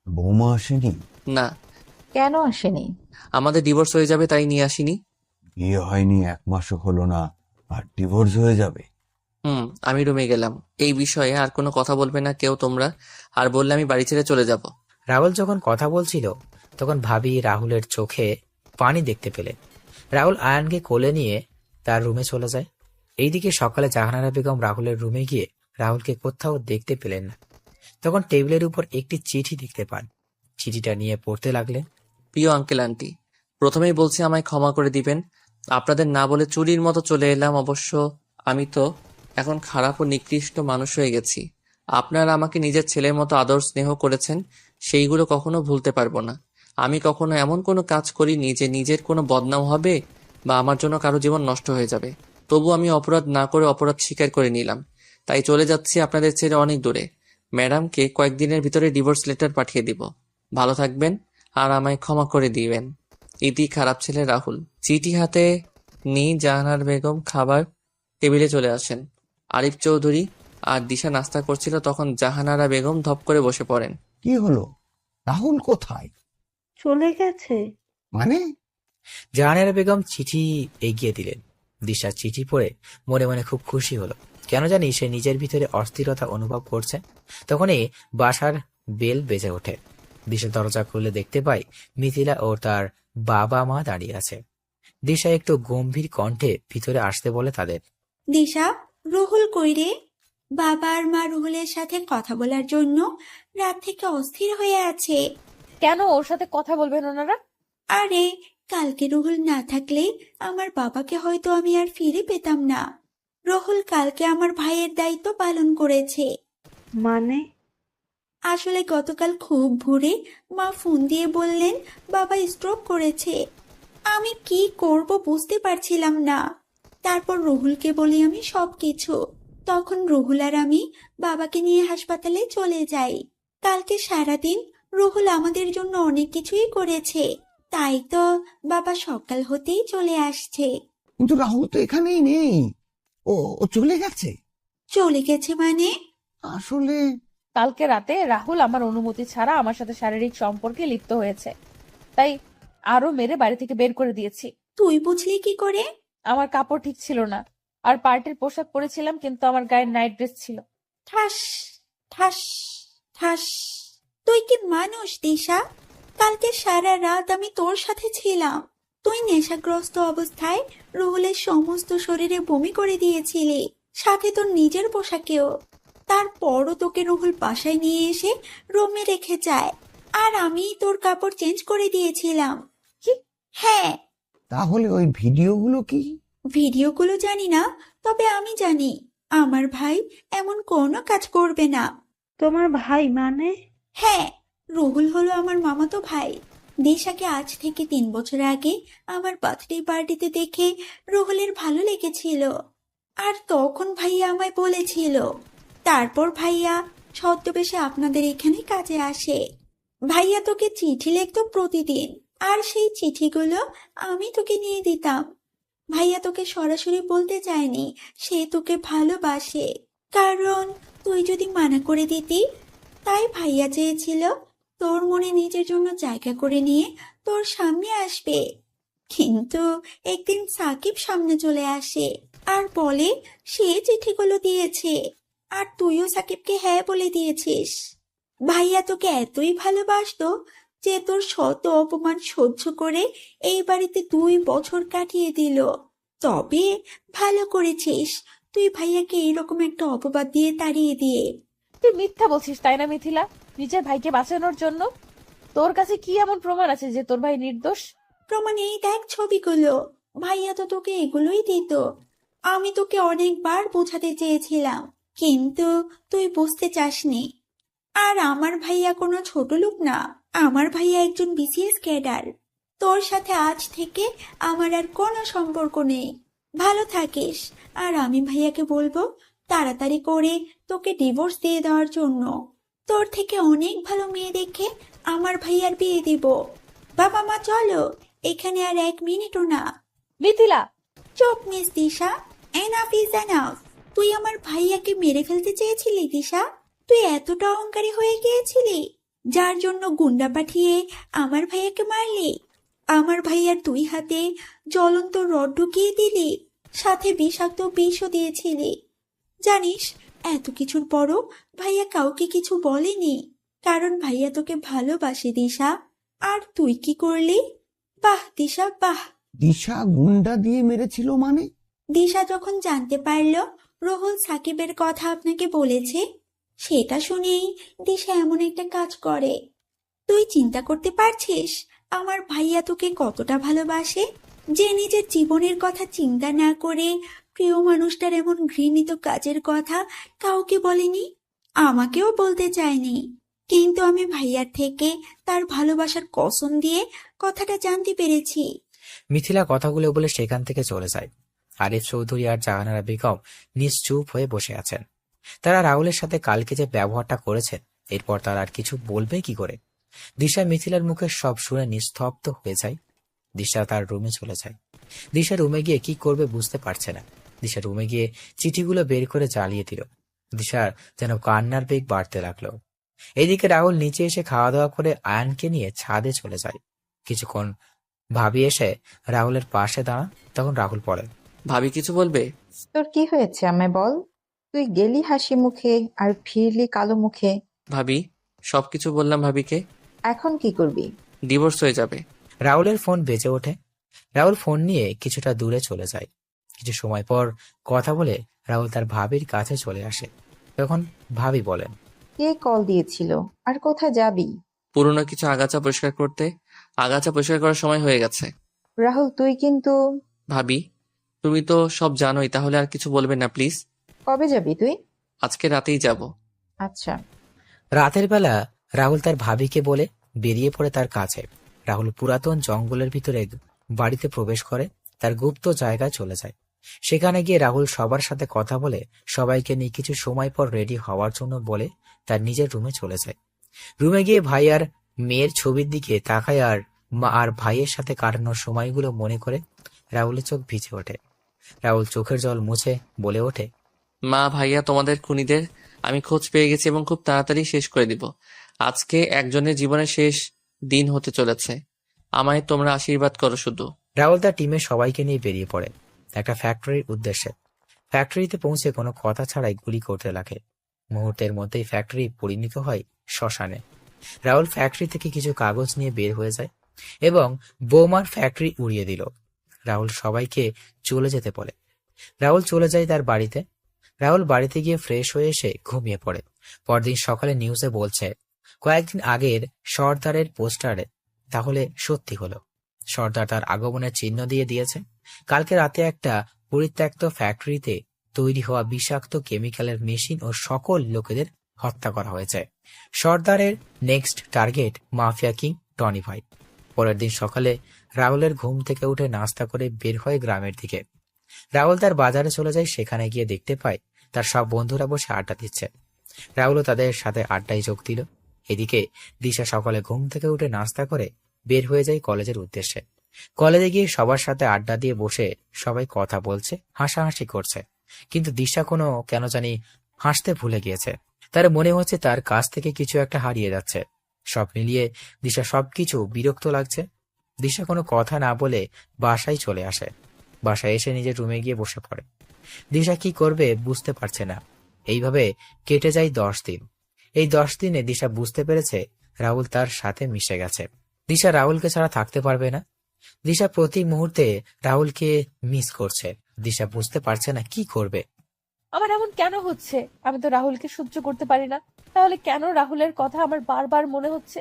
বৌমা আসেনি? না, কেন আসেনি? আমাদের ডিভোর্স হয়ে যাবে তাই নিয়ে আসিনি। বিয়ে হয়নি 1 মাসও হলো না আর ডিভোর্স হয়ে যাবে? আমি রুমে গেলাম। এই বিষয়ে আর কোনো কথা বলবে না কেউ তোমরা, আর বললে আমি বাড়ি ছেড়ে চলে যাব। রাহুল যখন কথা বলছিল তখন ভাবি রাহুলের চোখে পানি দেখতে পেলেন। রাহুল আয়ানকে কোলে নিয়ে তার রুমে চলে যায়। এইদিকে সকালে জাহানারা বেগম রাহুলের রুমে গিয়ে রাহুলকে কোথাও দেখতে পেলেন না। তখন টেবিলের উপর একটি চিঠি দেখতে পান। চিঠিটা নিয়ে পড়তে লাগলেন। প্রিয় আঙ্কেল আন্টি, প্রথমেই বলছি আমায় ক্ষমা করে দিবেন। আপনাদের না বলে চুরির মতো চলে এলাম। অবশ্য আমি তো এখন খারাপ ও নিকৃষ্ট মানুষ হয়ে গেছি। আপনারা আমাকে নিজের ছেলের মতো আদর স্নেহ করেছেন, সেইগুলো কখনো ভুলতে পারবো না। আমি কখনো এমন কোনো কাজ করিনি যে নিজের কোনো বদনাম হবে বা আমার জন্য কারো জীবন নষ্ট হয়ে যাবে। তবু আমি অপরাধ না করে অপরাধ স্বীকার করে নিলাম, তাই চলে যাচ্ছি আপনাদের ছেড়ে অনেক দূরে। ম্যাডামকে কয়েকদিনের ভিতরে ডিভোর্স লেটার পাঠিয়ে দিব। ভালো থাকবেন আর আমায় ক্ষমা করে দিবেন। ইতি খারাপ ছেলে রাহুল। চিঠি হাতে নিয়ে জাহানার বেগম খাবার টেবিলে চলে আসেন। আরিফ চৌধুরী আর দিশা নাস্তা করছিল, তখন জাহানারা বেগম ধপ করে বসে পড়েন। কি হলো? রাহুল কোথায়? চলে গেছে? মানে? জাহানারা বেগম চিঠি এগিয়ে দিলেন। দিশা চিঠি পড়ে মনে মনে খুব খুশি হলো। কেন জানি সে নিজের ভিতরে অস্থিরতা অনুভব করছে। তখনই বাসার বেল বেজে ওঠে। দিশা দরজা খুলে দেখতে পায় মিথিলা ও তার বাবা মা দাঁড়িয়ে আছে। দিশা একটু গম্ভীর কণ্ঠে ভিতরে আসতে বলে তাদের। দিশা, রুহুল কই রে? বাবা আর মা রুহুলের সাথে কথা বলার জন্য রাত থেকে অস্থির হয়ে আছে। কেন ওর সাথে কথা বলবেন ওনারা? আরে, কালকে রুহুল না থাকলে আমার বাবাকে হয়তো আমি আর ফিরে পেতাম না। রুহুল কালকে আমার ভাইয়ের দায়িত্ব পালন করেছে। মানে? আসলে গতকাল খুব ভোরে মা ফোন দিয়ে বললেন বাবা স্ট্রোক করেছে। আমি কি করব বুঝতে পারছিলাম না। তারপর রুহুলকে বলি আমি সবকিছু। তখন রুহুল আর আমি বাবাকে নিয়ে হাসপাতালে চলে যাই। কালকে সারাদিন রুহুল আমাদের জন্য অনেক কিছুই করেছে, তাই তো বাবা সকাল হতেই চলে আসছে। কিন্তু রাহুল তো এখানেই নেই। ও চলে গেছে? চলে গেছে মানে? আসলে কালকে রাতে রাহুল আমার অনুমতি ছাড়া আমার সাথে শারীরিক সম্পর্কে লিপ্ত হয়েছে, তাই আরো মেরে বাড়ি থেকে বের করে দিয়েছি। তুই বুঝলি কি করে? আমার কাপড় ঠিক ছিল না, আর পার্টির পোশাক পরেছিলাম, কিন্তু আমার গায়ে নাইট ড্রেস ছিল। ঠাস ঠাস ঠাস। তুই কি মানুষ দিশা? কালকে সারা রাত আমি তোর সাথে ছিলাম। তুই নেশাগ্রস্ত অবস্থায় রুহুলের সমস্ত শরীরে বমি করে দিয়েছিলি, সাথে তোর নিজের পোশাকেও। তারপরও তোকে রুহুল বাসায় নিয়ে এসে রুমে রেখে যায়, আর আমি তোর কাপড় চেঞ্জ করে দিয়েছিলাম। কি? হ্যাঁ। তাহলে ওই ভিডিওগুলো কি? ভিডিওগুলো জানি না, তবে আমি জানি আমার ভাই এমন কোনো কাজ করবে না। তোমার ভাই মানে? হ্যাঁ, রুহুল হলো আমার মামাতো ভাই। দিশাকে আজ থেকে 3 বছর আগে আমার বার্থডে পার্টিতে দেখে রুহুলের ভালো লেগেছিল, আর তখন ভাইয়া আমায় বলেছিল। তারপর ভাইয়া ছদ্মবেশে আপনাদের এখানে কাজে আসে। ভাইয়া তোকে চিঠি লিখতো প্রতিদিন, আর সেই চিঠিগুলো আমি তোকে নিয়ে দিতাম। ভাইয়া তোকে সরাসরি বলতে চায়নি সে তোকে ভালোবাসে, কারণ তুই যদি মানা করে দিতি। তাই ভাইয়া চেয়েছিল তোর মনে নিজের জন্য জায়গা করে নিয়ে তোর সামনে আসবে। কিন্তু একদিন সাকিব সামনে চলে আসে আর বলে সে চিঠিগুলো দিয়েছে, আর তুইও সাকিবকে হ্যাঁ বলে দিয়েছিস। ভাইয়া তোকে এতই ভালোবাসতো যে তোর শত অপমান সহ্য করে এই বাড়িতে 2 বছর কাটিয়ে দিল। তবে ভালো করেছিস তুই ভাইয়াকে এইরকম একটা অপবাদ দিয়ে তাড়িয়ে দিয়ে। তুই মিথ্যা বলছিস তাই না মিথিলা, নিজের ভাইকে বাঁচানোর জন্য? তোর কাছে কি এমন প্রমাণ আছে যে তোর ভাই নির্দোষ? প্রমাণ এই দেখ ছবিগুলো। ভাইয়া তো তোকে এগুলোই দিত। আমি তোকে অনেকবার বোঝাতে চেয়েছিলাম, কিন্তু তুই বুঝতে চাসনি। আর আমার ভাইয়া কোনো ছোট লোক না, আমার ভাইয়া একজন বিসিএস ক্যাডার। তোর সাথে আজ থেকে আমার আর কোনো সম্পর্ক নেই। ভালো থাকিস, আর আমি ভাইয়াকে বলবো তাড়াতাড়ি করে তোকে ডিভোর্স দিয়ে দেওয়ার জন্য। তোর থেকে অনেক ভালো মেয়ে দেখে আমার ভাইয়ার বিয়ে দিব। বাবা মা চলো, এখানে আর 1 মিনিটও না। মিথিলা! চুপ miss Disha, enough is enough. তুই আমার ভাইয়াকে মেরে ফেলতে চেয়েছিলি দিশা? তুই এতটা অহংকারী হয়ে গিয়েছিলি যার জন্য গুন্ডা পাঠিয়ে আমার ভাইয়াকে মারলি। আমার ভাইয়ার 2 হাতে জ্বলন্ত রড ঢুকিয়ে দিলি, সাথে বিষাক্ত বিষও দিয়েছিলি। জানিস, এত কিছুর পরও ভাইয়া কাউকে কিছু বলেনি, কারণ ভাইয়া তোকে ভালোবাসে দিশা। আর তুই কি করলি? বাহ দিশা বাহ। দিশা গুন্ডা দিয়ে মেরেছিল মানে? দিশা যখন জানতে পারল রুহুল সাকিবের কথা আপনাকে বলেছে, সেটা শুনেই দিশা এমন একটা কাজ করে। তুই চিন্তা করতে পারছিস আমার ভাইয়া তোকে কতটা ভালোবাসে, যে নিজের জীবনের কথা চিন্তা না করে প্রিয় মানুষটার এমন ঘৃণিত কাজের কথা কাউকে বলেনি, আমাকেও বলতে চায়নি। কিন্তু আমি ভাইয়ার থেকে তার ভালোবাসার কসম দিয়ে কথাটা জানতে পেরেছি। মিথিলা কথাগুলো বলে সেখান থেকে চলে যায়। আরিফ চৌধুরী আর জাহানারা বেগম নিশ্চুপ হয়ে বসে আছেন। তারা রাহুলের সাথে কালকে যে ব্যবহারটা করেছেন, এরপর তারা আর কিছু বলবে কি করে? দিশা মিথিলার মুখে সব শুনে নিস্তব্ধ হয়ে যায়। দিশা তার রুমে চলে যায়। দিশা রুমে গিয়ে কি করবে বুঝতে পারছে না। দিশা রুমে গিয়ে চিঠিগুলো বের করে জ্বালিয়ে দিল। দিশার যেন কান্নার বেগ বাড়তে লাগলো। এদিকে রাহুল নিচে এসে খাওয়া দাওয়া করে আয়ানকে নিয়ে ছাদে চলে যায়। কিছুক্ষণ ভাবি এসে রাহুলের পাশে দাঁড়া। তখন রাহুল বলে, ভাবি কিছু বলবে? তোর কি হয়েছে আমায় বল। তুই গেলি হাসি মুখে আর ফিরলি কালো মুখে। ভাবি, সবকিছু বললাম ভাবিকে। এখন কি করবি? ডিভোর্স হয়ে যাবে। রাহুলের ফোন বেজে ওঠে। রাহুল ফোন নিয়ে কিছুটা দূরে চলে যায়। কিছু সময় পর কথা বলে রাহুল তার ভাবির কাছে চলে আসে। তখন ভাবি বলেন, কে কল দিয়েছিল আর কোথায় যাবি? পুরনো কিছু আগাছা পরিষ্কার করতে। আগাছা পরিষ্কার করার সময় হয়ে গেছে। রাহুল তুই কিন্তু। ভাবি, তুমি তো সব জানোই, তাহলে আর কিছু বলবে না প্লিজ। কবে যাবি তুই? আজকে রাতেই যাব। আচ্ছা। রাতের বেলা রাহুল তার ভাবিকে বলে বেরিয়ে পড়ে তার কাছে। রাহুল পুরাতন জঙ্গলের ভিতরে বাড়িতে প্রবেশ করে তার গুপ্ত জায়গায় চলে যায়। সেখানে গিয়ে রাহুল সবার সাথে কথা বলে সবাইকে নিয়ে কিছু সময় পর রেডি হওয়ার জন্য বলে তার নিজের রুমে চলে যায়। রুমে গিয়ে ভাই আর মেয়ের ছবির দিকে তাকায় আর মা আর ভাইয়ের সাথে কাটানোর সময়গুলো মনে করে রাহুলের চোখ ভিজে ওঠে। রাহুল চোখের জল মুছে বলে ওঠে, মা, ভাইয়া, তোমাদের খুনিদের আমি খোঁজ পেয়ে গেছি এবং খুব তাড়াতাড়ি শেষ করে দিব। আজকে একজনের জীবনের শেষ দিন হতে চলেছে। আমায় তোমরা আশীর্বাদ করো শুধু। রাহুল তার টিমের সবাইকে নিয়ে বেরিয়ে পড়ে একটা ফ্যাক্টরির উদ্দেশ্যে। ফ্যাক্টরিতে পৌঁছে কোনো কথা ছাড়াই গুলি করতে লাগে। মুহূর্তের মধ্যেই ফ্যাক্টরি পরিণত হয় শ্মশানে। রাহুল ফ্যাক্টরি থেকে কিছু কাগজ নিয়ে বের হয়ে যায় এবং বোমার ফ্যাক্টরি উড়িয়ে দিল। রাহুল সবাইকে চলে যেতে বলে। রাহুল চলে যায় তার বাড়িতে। রাহুল বাড়িতে গিয়ে ফ্রেশ হয়ে এসে ঘুমিয়ে পড়ে। পরদিন সকালে নিউজে বলছে কয়েকদিন আগের সর্দারের পোস্টারে তাহলে সত্যি হলো। সর্দার তার আগমনের চিহ্ন দিয়ে দিয়েছে। কালকে রাতে একটা পরিত্যক্ত ফ্যাক্টরিতে তৈরি হওয়া বিষাক্ত কেমিক্যালের মেশিন ও সকল লোকেদের হত্যা করা হয়েছে। সর্দারের next target mafia king Tony ভাই। পরের দিন সকালে রাহুলের ঘুম থেকে উঠে নাস্তা করে বের হয় গ্রামের দিকে। রাহুল তার বাজারে চলে যায়। সেখানে গিয়ে দেখতে পায় তার সব বন্ধুরা বসে আড্ডা দিচ্ছে। রাহুলও তাদের সাথে আড্ডায় যোগ দিল। এদিকে দিশা সকালে ঘুম থেকে উঠে নাস্তা করে বের হয়ে যায় কলেজের উদ্দেশ্যে। কলেজে গিয়ে সবার সাথে আড্ডা দিয়ে বসে সবাই কথা বলছে, হাসাহাসি করছে। কিন্তু দিশা কেন জানি হাসতে ভুলে গিয়েছে। তার মনে হচ্ছে তার কাছ থেকে কিছু একটা হারিয়ে যাচ্ছে। সব মিলিয়ে দিশা সবকিছু বিরক্ত লাগছে। দিশা কোনো কথা না বলে বাসায় চলে আসে। বাসায় এসে নিজের রুমে গিয়ে বসে পড়ে। দিশা কি করবে বুঝতে পারছে না। এইভাবে কেটে যায় 10 দিন। এই 10 দিনে দিশা বুঝতে পেরেছে রাহুল তার সাথে মিশে গেছে। দিশা রাহুলকে ছাড়া থাকতে পারবে না। দিশা প্রতি মুহূর্তে রাহুলকে মিস করছে। দিশা বুঝতে পারছে না কি করবে। আমার এমন কেন হচ্ছে? আমি তো রাহুলকে সহ্য করতে পারি না, তাহলে কেন রাহুলের কথা আমার বারবার মনে হচ্ছে?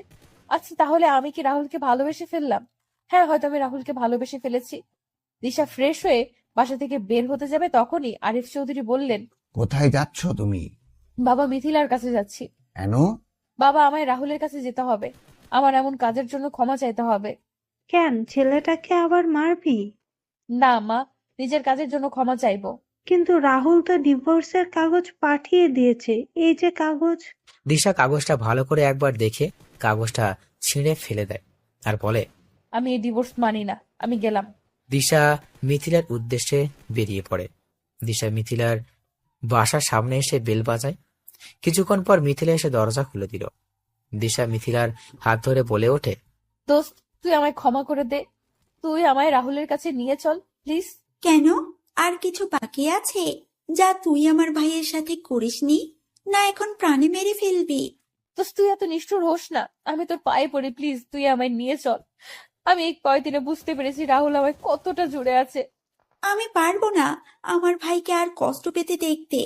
আচ্ছা, তাহলে আমি কি রাহুলকে ভালোবেসে ফেললাম? হ্যাঁ, হয়তো আমি রাহুলকে ভালোবেসে ফেলেছি। দিশা ফ্রেশ হয়ে বাসা থেকে বের হতে যাবে, তখনই আরিফ চৌধুরী বললেন, কোথায় যাচ্ছ তুমি? বাবা, মিথিলার কাছে যাচ্ছি। কেন? বাবা, আমায় রাহুলের কাছে যেতে হবে। আমার এমন কাজের জন্য ক্ষমা চাইতে হবে। কেন, ছেলেটাকে আবার মারবি? না মা, নিজের কাজের জন্য ক্ষমা চাইবো। কিন্তু রাহুল তো ডিভোর্সের কাগজ পাঠিয়ে দিয়েছে। এই যে কাগজ। দিশা কাগজটা ভালো করে একবার দেখে কাগজটা ছিঁড়ে ফেলে দেয় আর বলে, আমি এই ডিভোর্স মানি না, আমি গেলাম। দিশা মিথিলার উদ্দেশ্যে বেরিয়ে পড়ে। দিশা মিথিলার বাসার সামনে এসে বেল বাজায়। কিছুক্ষণ পর মিথিলা এসে দরজা খুলে দিল। দিশা মিথিলার হাত ধরে বলে ওঠে, দোস্ত, তুই আমায় ক্ষমা করে দে। তুই আমায় রাহুলের কাছে নিয়ে চল প্লিজ। কেন? আর কিছু বাকি আছে যা তুই আমার ভাইয়ের সাথে করিসনি? না এখন প্রাণে মেরে ফেলবি? দোস্ত, তুই এত নিষ্ঠুর হোস না। আমি তোর পায়ে পড়ি, প্লিজ তুই আমায় নিয়ে চল। আমি এই কয়দিনে বুঝতে পেরেছি রাহুল আমায় কতটা জুড়ে আছে। আমি পারবো না আমার ভাইকে আর কষ্ট পেতে দেখতে।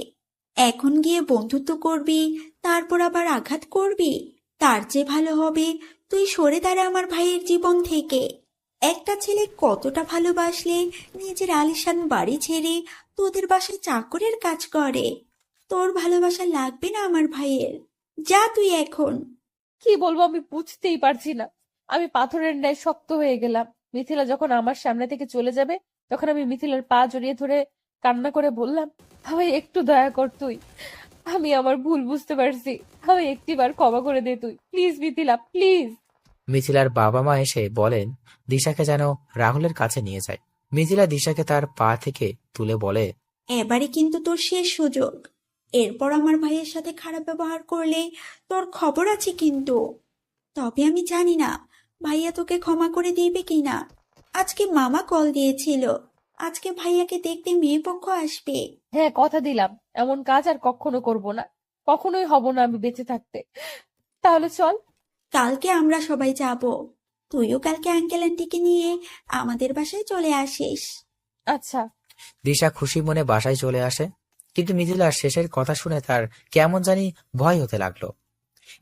এখন গিয়ে বন্ধুত্ব করবি, তারপর আবার আঘাত করবি? তার চেয়ে ভালো হবে তুই সরে দাঁড়া আমার ভাইয়ের জীবন থেকে। একটা ছেলে কতটা ভালোবাসলে নিজের আলিশান বাড়ি ছেড়ে তোদের বাসায় চাকরের কাজ করে। তোর ভালোবাসা লাগবে না আমার ভাইয়ের। যা তুই এখন। কি বলবো আমি বুঝতেই পারছি না। আমি পাথরের ন্যায় শক্ত হয়ে গেলাম। মিথিলা যখন আমার সামনে থেকে চলে যাবে, তখন আমি মিথিলার পা জড়িয়ে ধরে কান্না করে বললাম, আমায় একটু দয়া কর তুই। আমি আমার ভুল বুঝতে পারছি। আমায় একটিবার ক্ষমা করে দে তুই, প্লিজ মিথিলা, প্লিজ। মিথিলার বাবা মা এসে বলেন দিশাকে যেন রাহুলের কাছে নিয়ে যায়। মিথিলা দিশাকে তার পা থেকে তুলে বলে, এবারে কিন্তু তোর শেষ সুযোগ। এরপর আমার ভাইয়ের সাথে খারাপ ব্যবহার করলে তোর খবর আছে কিন্তু। তবে আমি জানি না ভাইয়া তোকে ক্ষমা করে দিবে কিনা। আজকে মামা কল দিয়েছিল, আজকে ভাইয়াকে দেখতে মেয়ে পক্ষ আসবে। হ্যাঁ, কথা দিলাম এমন কাজ আর কখনো করব না। কখনোই হব না আমি বেঁচে থাকতে। তাহলে চল। কালকে আমরা সবাই যাব। তুইও কালকে আঙ্কেল আন্টিকে নিয়ে আমাদের বাসায় চলে আসিস। আচ্ছা। দিশা খুশি মনে বাসায় চলে আসে। কিন্তু মিথিলার শেষের কথা শুনে তার কেমন জানি ভয় হতে লাগলো।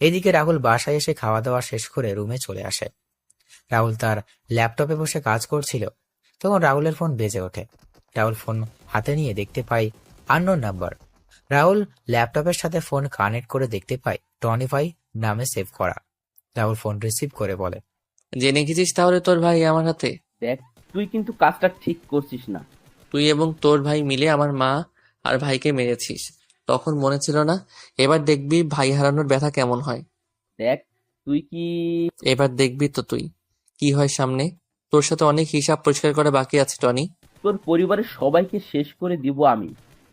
এদিকে রাহুল বাসায় এসে খাওয়া দাওয়া শেষ করে রুমে চলে আসে। রাহুল তার ল্যাপটপে বসে কাজ করছিল, তখন রাহুলের ফোন বেজে ওঠে। রাহুল ফোন হাতে নিয়ে দেখতে পায় আননোন নাম্বার। রাহুল ল্যাপটপের সাথে ফোন কানেক্ট করে দেখতে পায় টনি ভাই নামে সেভ করা। রাহুল ফোন রিসিভ করে বলে, জেনে গেছিস তাহলে তোর ভাই আমার হাতে? দেখ, তুই কিন্তু কাজটা ঠিক করছিস না। তুই এবং তোর ভাই মিলে আমার মা আর ভাইকে মেরেছিস। তখন মনে ছিল না? এবার দেখবি ভাই হারানোর ব্যথা কেমন হয়। দেখ, তুই কি এবার দেখবি তো তুই কি হয় সামনে। তোর সাথে অনেক হিসাব পরিষ্কার করা বাকি আছে টনি। তোর পরিবারের সবাইকে শেষ করে দিব আমি।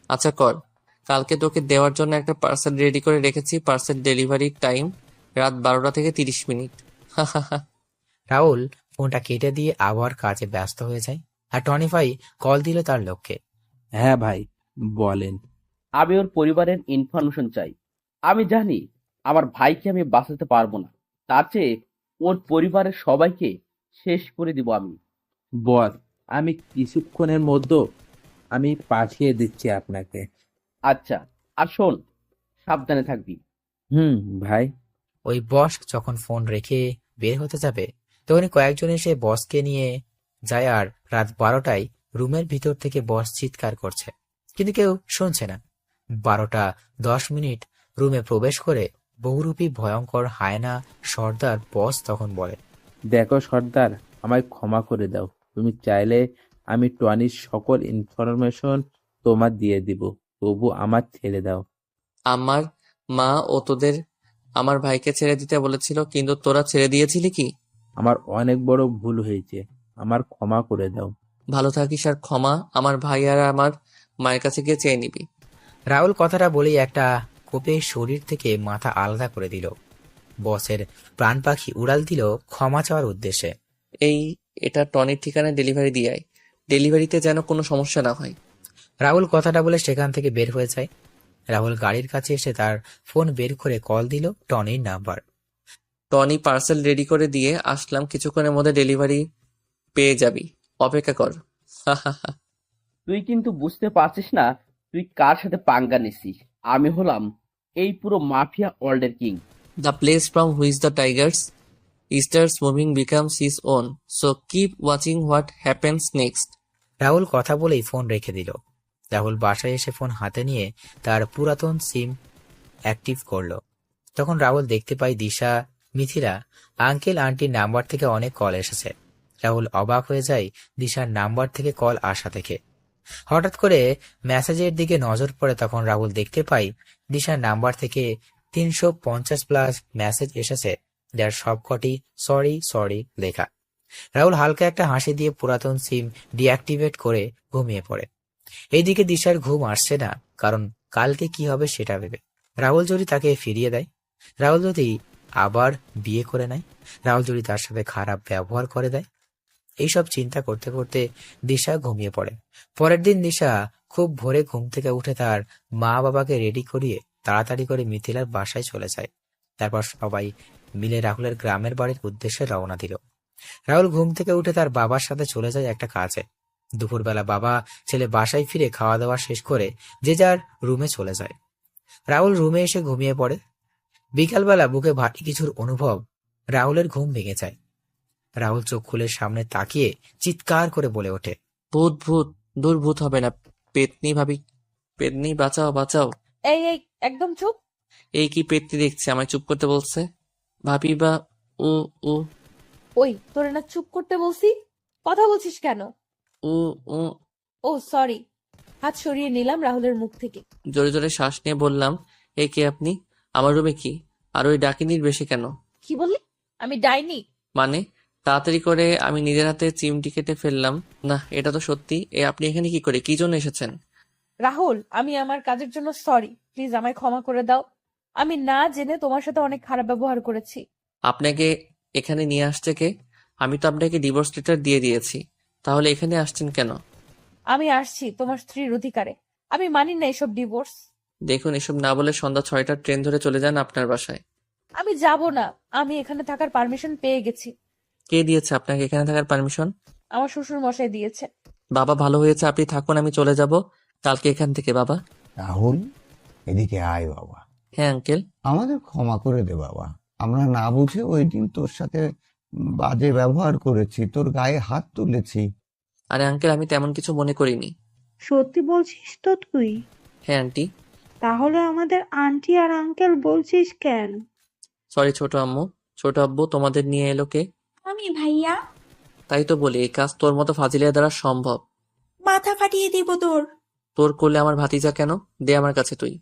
আচ্ছা কর। কালকে তোকে দেওয়ার জন্য একটা পার্সেল রেডি করে রেখেছি। পার্সেল ডেলিভারির টাইম রাত 12টা থেকে 30 মিনিট। রাহুল ফোনটা কেটে দিয়ে আবার কাজে ব্যস্ত হয়ে যায়। আর টনি ভাই কল দিল তার লক্ষ্যে। হ্যাঁ ভাই, বলেন। আমি ওর পরিবারের ইনফরমেশন চাই। আমি জানি আমার ভাইকে আমি বাঁচাতে পারবো না, তার চেয়ে ওর পরিবারের সবাইকে শেষ করে দিব আমি। বল, আমি কিছুক্ষণের মধ্যে আমি পাঠিয়ে দিচ্ছি আপনাকে। আচ্ছা, আর শোন, সাবধানে থাকবি। ভাই। ওই বস যখন ফোন রেখে বের হতে যাবে তখনই কয়েকজন এসে বসকে নিয়ে যায়, আর রাত 12টায় রুমের ভিতর থেকে বস চিৎকার করছে, কিন্তু কেউ শুনছে না। 12টা 10 মিনিট রুমে প্রবেশ করে বহুরূপী ভয়ঙ্কর হায়না সর্দার বস তখন বলে, দেখো সর্দার, আমায় ক্ষমা করে দাও। তুমি চাইলে আমি টনির সকল ইনফরমেশন তোমার দিয়ে দিব, তবু আমার ছেড়ে দাও। আমার মা ও তোদের আমার ভাইকে ছেড়ে দিতে বলেছিল, কিন্তু তোরা ছেড়ে দিয়েছিলি কি? আমার অনেক বড় ভুল হয়েছে, আমার ক্ষমা করে দাও। ভালো থাকিস, আর ক্ষমা আমার ভাই আর আমার মায়ের কাছে গিয়ে চেয়ে নিবি। রাহুল কথাটা বলেই একটা কোপে শরীর থেকে মাথা আলাদা করে দিল। বসের প্রাণ পাখি উড়াল দিল ক্ষমা চাওয়ার উদ্দেশ্যে। এটা টনির ঠিকানায় ডেলিভারি দিয়ে আয়। ডেলিভারিতে যেন কোনো সমস্যা না হয়। রাহুল কথাটা বলে সেখান থেকে বের হয়ে যায়। রাহুল গাড়ির কাছে এসে তার ফোন বের করে কল দিল টনির নাম্বার। টনি, পার্সেল রেডি করে দিয়ে আসলাম, কিছুক্ষণের মধ্যে ডেলিভারি পেয়ে যাবি, অপেক্ষা কর। তুই কিন্তু বুঝতে পারছিস না তুই কার সাথে পাঙ্গা নিছিস। আমি হলাম এই পুরো মাফিয়া ওয়ার্ল্ডের king. The place from which the tigers starts moving becomes his own. So keep watching what happens next. Rahul কথা বলেই ফোন রেখে দিল। রাহুল বাসায় এসে ফোন হাতে নিয়ে তার পুরাতন সিম অ্যাক্টিভ করলো। তখন রাহুল দেখতে পায় দিশা, মিথিলা, আঙ্কেল আন্টির নাম্বার থেকে অনেক কল এসেছে। রাহুল অবাক হয়ে যায় দিশার নাম্বার থেকে কল আসা থেকে। হঠাৎ করে মেসেজের দিকে নজর পড়ে, তখন রাহুল দেখতে পাই দিশার নাম্বার থেকে 350+ মেসেজ এসেছে, যার সবকটি সরি সরি লেখা। রাহুল হালকা একটা হাসি দিয়ে পুরাতন সিম ডিঅ্যাক্টিভেট করে ঘুমিয়ে পড়ে। এইদিকে দিশার ঘুম আসছে না, কারণ কালকে কি হবে সেটা ভেবে। রাহুল যদি তাকে ফিরিয়ে দেয়, রাহুল যদি আবার বিয়ে করে নেয়, রাহুল যদি তার সাথে খারাপ ব্যবহার করে দেয়, এইসব চিন্তা করতে করতে দিশা ঘুমিয়ে পড়ে। পরের দিন দিশা খুব ভোরে ঘুম থেকে উঠে তার মা বাবাকে রেডি করিয়ে তাড়াতাড়ি করে মিথিলার বাসায় চলে যায়। তারপর সবাই মিলে রাহুলের গ্রামের বাড়ির উদ্দেশ্যে রওনা দিল। রাহুল ঘুম থেকে উঠে তার বাবার সাথে চলে যায় একটা কাজে। দুপুরবেলা বাবা ছেলে বাসায় ফিরে খাওয়া দাওয়া শেষ করে যে যার রুমে চলে যায়। রাহুল রুমে এসে ঘুমিয়ে পড়ে। বিকালবেলা বুকে ভারী কিছুর অনুভব, রাহুলের ঘুম ভেঙে যায়। রাহুল চোখ খুলে সামনে তাকিয়ে চিৎকার করে বলে ওঠে, ভূত ভূত, দূর ভূত হবে না। পেতনি ভাবি, পেতনি বাঁচাও বাঁচাও। এই এই একদম চুপ। এই কি পেতনি দেখছে, আমায় চুপ করতে বলছে। ভাবি বা উ উ ওই তোরে না চুপ করতে বলছি, কথা বলছিস কেন? উ উ ও সরি। হাত সরিয়ে নিলাম রাহুলের মুখ থেকে। জোরে জোরে শ্বাস নিয়ে বললাম, এ কে আপনি? আমার রুমে কি? আর ওই ডাকিনির বেশি কেন? কি বললি? আমি ডাইনি? মানে? তাড়াতাড়ি করে আমি নিজের হাতে চিমটি কেটে ফেললাম। না, এটা তো সত্যি। আপনি এখানে কি করে, কি জন্য এসেছেন? রাহুল, আমি আমার কাজের জন্য সরি, প্লিজ আমায় ক্ষমা করে দাও। আমি না জেনে তোমার সাথে অনেক খারাপ ব্যবহার করেছি। আপনাকে এখানে নিয়ে আসছে কে? আমি তো আপনাকে ডিভোর্স লেটার দিয়ে দিয়েছি, তাহলে এখানে আসছেন কেন? আমি আসছি তোমার স্ত্রীর অধিকারে। আমি মানি না এসব ডিভোর্স। দেখুন, এসব না বলে সন্ধ্যা 6টার ট্রেন ধরে চলে যান আপনার বাসায়। আমি যাব না, আমি এখানে থাকার পারমিশন পেয়ে গেছি। কে দিয়েছে আপনাকে এখানে থাকার পারমিশন? আমার শ্বশুর মশাই দিয়েছে। বাবা, ভালো হয়েছে আপনি থাকুন, আমি চলে যাব কালকে এখান থেকে। বাবা। রাহুল, এদিকে আয় বাবা। হ্যাঁ আঙ্কেল। আমাদের ক্ষমা করে দে বাবা, আমরা না বুঝে ওই দিন তোর সাথে বাজে ব্যবহার করেছি, তোর গায়ে হাত তুলেছি। আরে আঙ্কেল, আমি তেমন কিছু মনে করিনি। সত্যি বলছিস তো তুই? হ্যাঁ আন্টি। তাহলে আমাদের আন্টি আর আঙ্কেল বলছিস কেন? সরি ছোট আম্মু। ছোট আব্বু তোমাদের নিয়ে এলো কে? আমি ভাইয়া। তাই তো বলি, এই কাজ তোর মতো ফাজিলের দ্বারা সম্ভব। মাথা ফাটিয়ে দিব তোর। তোর করলে আমার ভাতিজা কেন? দে আমার কাছে তুই।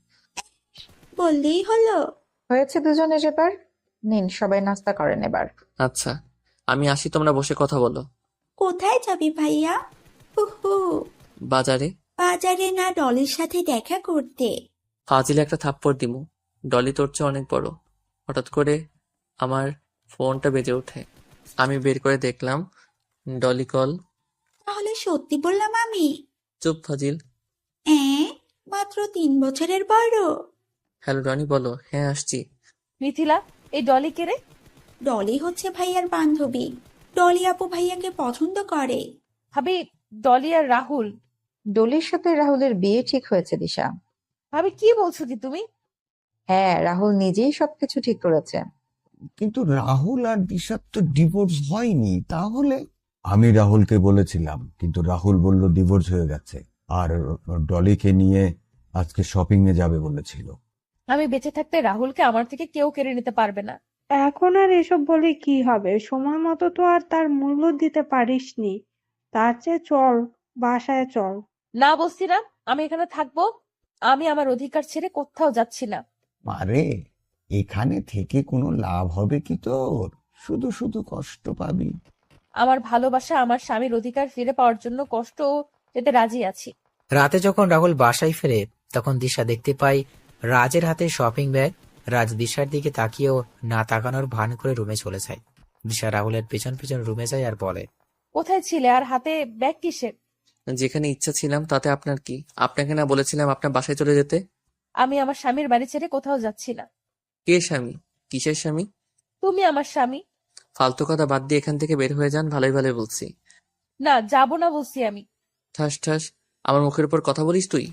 বললেই হলো। হয়েছে দুজনের এবার, নিন সবাই নাস্তা করেন এবার। আচ্ছা, আমি আসি, তোমরা বসে কথা বলো। কোথায় যাবি ভাইয়া? হুহু। বাজারে। বাজারে না, ডলির সাথে দেখা করতে। ফাজিলে একটা থাপ্পড় দিমু। ডলি তোর চেয়ে অনেক বড়। হঠাৎ করে আমার ফোনটা বেজে ওঠে। আমি বের করে দেখলাম ডলি কল। তাহলে সত্যি বললাম আমি? চুপ ফাজিল। মাত্র 3 বছরের বড়। হ্যালো রনি, বলো। হ্যাঁ আসছি। মিথিলা, এই ডলি কে রে? ডলি হচ্ছে ভাইয়ার বান্ধবী। ডলি আপু ভাইয়াকে পছন্দ করে। ভাবি, ডলি আর রাহুল। ডলির সাথে রাহুলের বিয়ে ঠিক হয়েছে দিশা। ভাবি কি বলছো কি তুমি? হ্যাঁ, রাহুল নিজেই সবকিছু ঠিক করেছে। কিন্তু রাহুল আর দিশার তো ডিভোর্স হয়নি, তাহলে? আমি রাহুলকে বলেছিলাম, কিন্তু রাহুল বলল ডিভোর্স হয়ে গেছে, আর ডলিকে নিয়ে আজকে শপিং এ যাবে বলেছিল। আমি বেঁচে থাকতে রাহুলকে আমার থেকে কেউ কেড়ে নিতে পারবে না। এখন আর এসব বলে কি হবে? সময় মতো তো আর তার মূল্য দিতে পারিসনি। তার চেয়ে চল, বাসায় চল। না বলছি না, আমি এখানে থাকবো। আমি আমার অধিকার ছেড়ে কোথাও যাচ্ছি না। আরে, এখানে থেকে কোনো লাভ হবে কি তোর? শুধু শুধু কষ্ট পাবি। আমার ভালোবাসা, আমার স্বামীর অধিকার ফিরে পাওয়ার জন্য কষ্ট যেতে রাজি আছি। রাতে যখন রাহুল বাসায় ফেরে তখন দিশা দেখতে পায় রাজের হাতে শপিং ব্যাগ। রাজ দিশার দিকে তাকিয়েও না তাকানোর ভান করে রুমে চলে যায়। দিশা রাহুলের পেছন পেছন রুমে যায় আর বলে, কোথায় ছিলে আর হাতে ব্যাগ কিসের? যেখানে ইচ্ছা ছিলাম তাতে আপনার কি? আপনাকে না বলেছিলাম আপনার বাসায় চলে যেতে? আমি আমার স্বামীর বাড়ি ছেড়ে কোথাও যাচ্ছি না। কে স্বামী? কিসের স্বামী? তুমি আমার স্বামী। ফালতু কথা বাদ দিয়ে এখান থেকে বের হয়ে যান, ভালোই ভালোই বলছি। না, যাবো না বলছি আমি। ঠাস ঠাস, আমার মুখের উপর কথা বলিস তুই?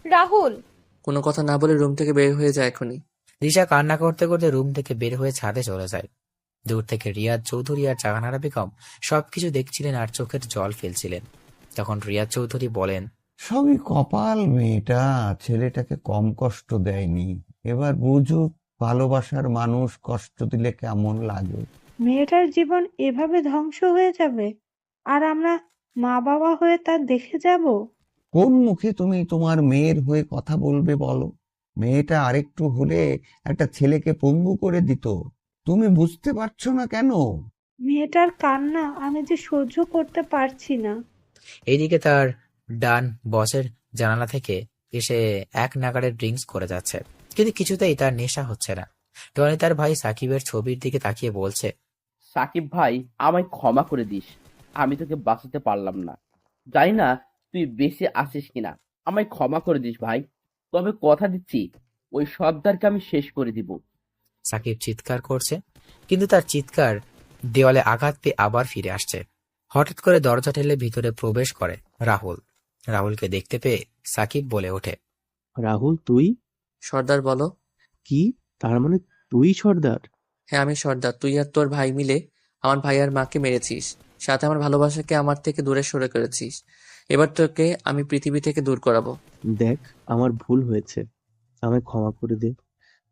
রাহুল! কোনো কথা না বলে রুম থেকে বের হয়ে যায় এখনই। দিশা কান্না করতে করতে রুম থেকে বের হয়ে ছাদে চলে যায়। দূর থেকে রিয়াজ চৌধুরী আর জাহানারা বেগম সবকিছু দেখছিলেন আর চোখের জল ফেলছিলেন। তখন রিয়াজ চৌধুরী বলেন, সবই কপাল, মেয়েটা ছেলেটাকে কম কষ্ট দেয়নি। এবার বুঝুক ভালোবাসার মানুষ কষ্ট দিলে কেমন লাগে। মেয়েটার জীবন এভাবে ধ্বংস হয়ে যাবে, আর আমরা মা বাবা হয়ে তা দেখে যাব? কোন মুখে তুমি তোমার মেয়ের হয়ে কথা বলবে বলো? মেয়েটা আরেকটু হলে একটা ছেলেকে পঙ্গু করে দিত। তুমি বুঝতে পারছো না কেন? মেয়েটার কান্না আমি যে সহ্য করতে পারছি না। এইদিকে তার ডান বসের জানালা থেকে এসে এক নাগাড়ে ড্রিঙ্কস করে যাচ্ছে, কিন্তু কিছুতেই তার নেশা হচ্ছে না। টনি তার ভাই সাকিবের ছবির দিকে তাকিয়ে বলছে, সাকিব ভাই, আমায় ক্ষমা করে দিস। আমি তোকে বাঁচাতে পারলাম না। জানি না তুই বেঁচে আছিস কিনা। আমায় ক্ষমা করে দিস ভাই। তবে কথা দিচ্ছি, ওই সর্দারকে আমি শেষ করে দিব। সাকিব চিৎকার করছে, কিন্তু তার চিৎকার দেওয়ালে আঘাত পেয়ে আবার ফিরে আসছে। হঠাৎ করে দরজা ঠেলে ভিতরে প্রবেশ করে রাহুল। রাহুলকে দেখতে পেয়ে সাকিব বলে ওঠে, রাহুল, তুই? সর্দার বলো। কি? তার মানে তুই সর্দার? হ্যাঁ, আমি সর্দার। তুই আর তোর ভাই মিলে আমার ভাই আর মাকে মেরেছিস, সাথে আমার ভালোবাসাকে আমার থেকে দূরে সরে করেছিস। এবার তোকে আমি পৃথিবী থেকে দূর করাবো। দেখ, আমার ভুল হয়েছে, আমায় ক্ষমা করে দে।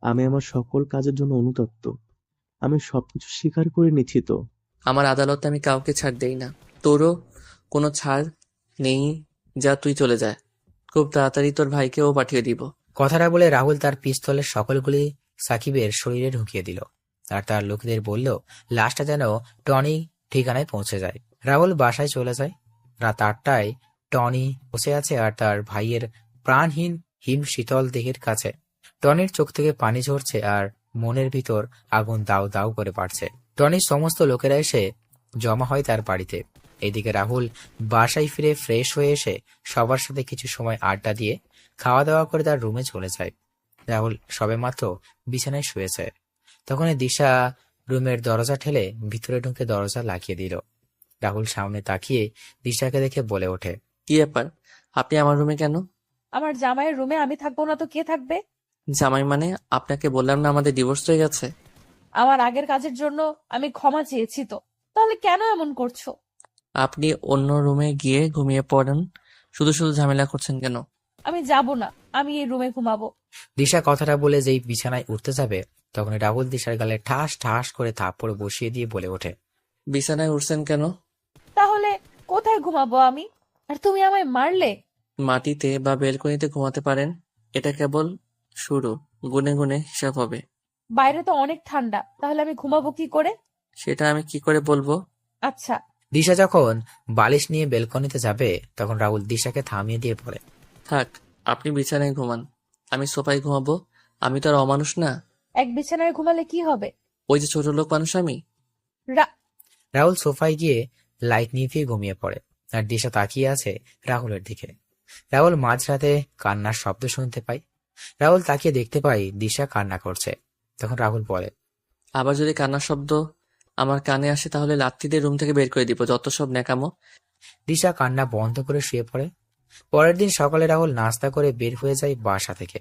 আমি আমার সকল কাজের জন্য অনুতপ্ত। আমি সবকিছু স্বীকার করে নিচ্ছি তো। আমার আদালতে আমি কাউকে ছাড় দেই না, তোরও কোনো ছাড় নেই। যা, তুই চলে যায়। খুব তাড়াতাড়ি তোর ভাইকেও পাঠিয়ে দিব। কথাটা বলে রাহুল তার পিস্তলের সকলগুলি সাকিবের শরীরে ঢুকিয়ে দিল আর তার লোকেদের বলল লাশটা যেন টনি ঠিকানায় পৌঁছে যায়। রাহুল বাসায় চলে যায়। রাত 8টায় টনি বসে আছে আর তার ভাইয়ের প্রাণহীন হিম শীতল দেহের কাছে। টনির চোখ থেকে পানি ঝরছে আর মনের ভিতর আগুন দাউ দাউ করে বাড়ছে। টনির সমস্ত লোকেরা এসে জমা হয় তার বাড়িতে। এদিকে রাহুল বাসায় ফিরে ফ্রেশ হয়ে এসে সবার সাথে কিছু সময় আড্ডা দিয়ে খাওয়া দাওয়া করে তার রুমে চলে যায়। রাহুল সবেমাত্র বিছানায় শুয়েছে, তখনই দিশা রুমের দরজা ঠেলে ভিতরে ঢুকে দরজা লাগিয়ে দিল। রাহুল সামনে তাকিয়ে দিশাকে দেখে বলে ওঠে, কি ব্যাপার? আপনি আমার রুমে কেন? আমার জামাইয়ের রুমে আমি থাকবো না তো কে থাকবে? জামাই মানে? আপনাকে বললাম না আমাদের ডিভোর্স হয়ে গেছে। আমার আগের কাজের জন্য আমি ক্ষমা চেয়েছি তো, তাহলে কেন এমন করছো? আপনি অন্য রুমে গিয়ে ঘুমিয়ে পড়েন, শুধু শুধু ঝামেলা করছেন কেন? আমি যাব না, আমি এই রুমে ঘুমাবো। দিশা কথাটা বলে যেই বিছানায় উঠতে যাবে তখন রাহুল দিশার গালে ঠাস ঠাস করে থাপ্পড় বসিয়ে দিয়ে বলে ওঠে, বিছানায় উঠছেন কেন? তাহলে কোথায় ঘুমাবো আমি? আর তুমি আমায় মারলে। মাটিতে বা বেলকনিতে ঘুমাতে পারেন। এটা কেবল শুরু, গুনে গুনে হিসাব হবে। বাইরে তো অনেক ঠান্ডা, তাহলে আমি ঘুমাবো কি করে? সেটা আমি কি করে বলবো? আচ্ছা। দিশা যখন বালিশ নিয়ে বেলকনিতে যাবে তখন রাহুল দিশাকে থামিয়ে দিয়ে বলে, থাক, আপনি বিছানায় ঘুমান, আমি সোফায় ঘুমাবো। আমি তো আর অমানুষ না। এক বিছানায় ঘুমালে কি হবে? ওই যে ছোট লোক মানুষ আমি। রাহুল সোফায় গিয়ে লাইট নিভিয়ে ঘুমিয়ে পড়ে আর দিশা তাকিয়ে আছে রাহুলের দিকে। রাহুল মাঝরাতে কান্নার শব্দ শুনতে পায়। রাহুল তাকিয়ে দেখতে পায় দিশা কান্না করছে। তখন রাহুল বলে, আবার যদি কান্নার শব্দ আমার কানে আসে তাহলে লাথি দিয়ে রুম থেকে বের করে দিব, যত সব ন্যাকামো। দিশা কান্না বন্ধ করে শুয়ে পড়ে। পরের দিন সকালে রাহুল নাস্তা করে বের হয়ে যায় বাসা থেকে।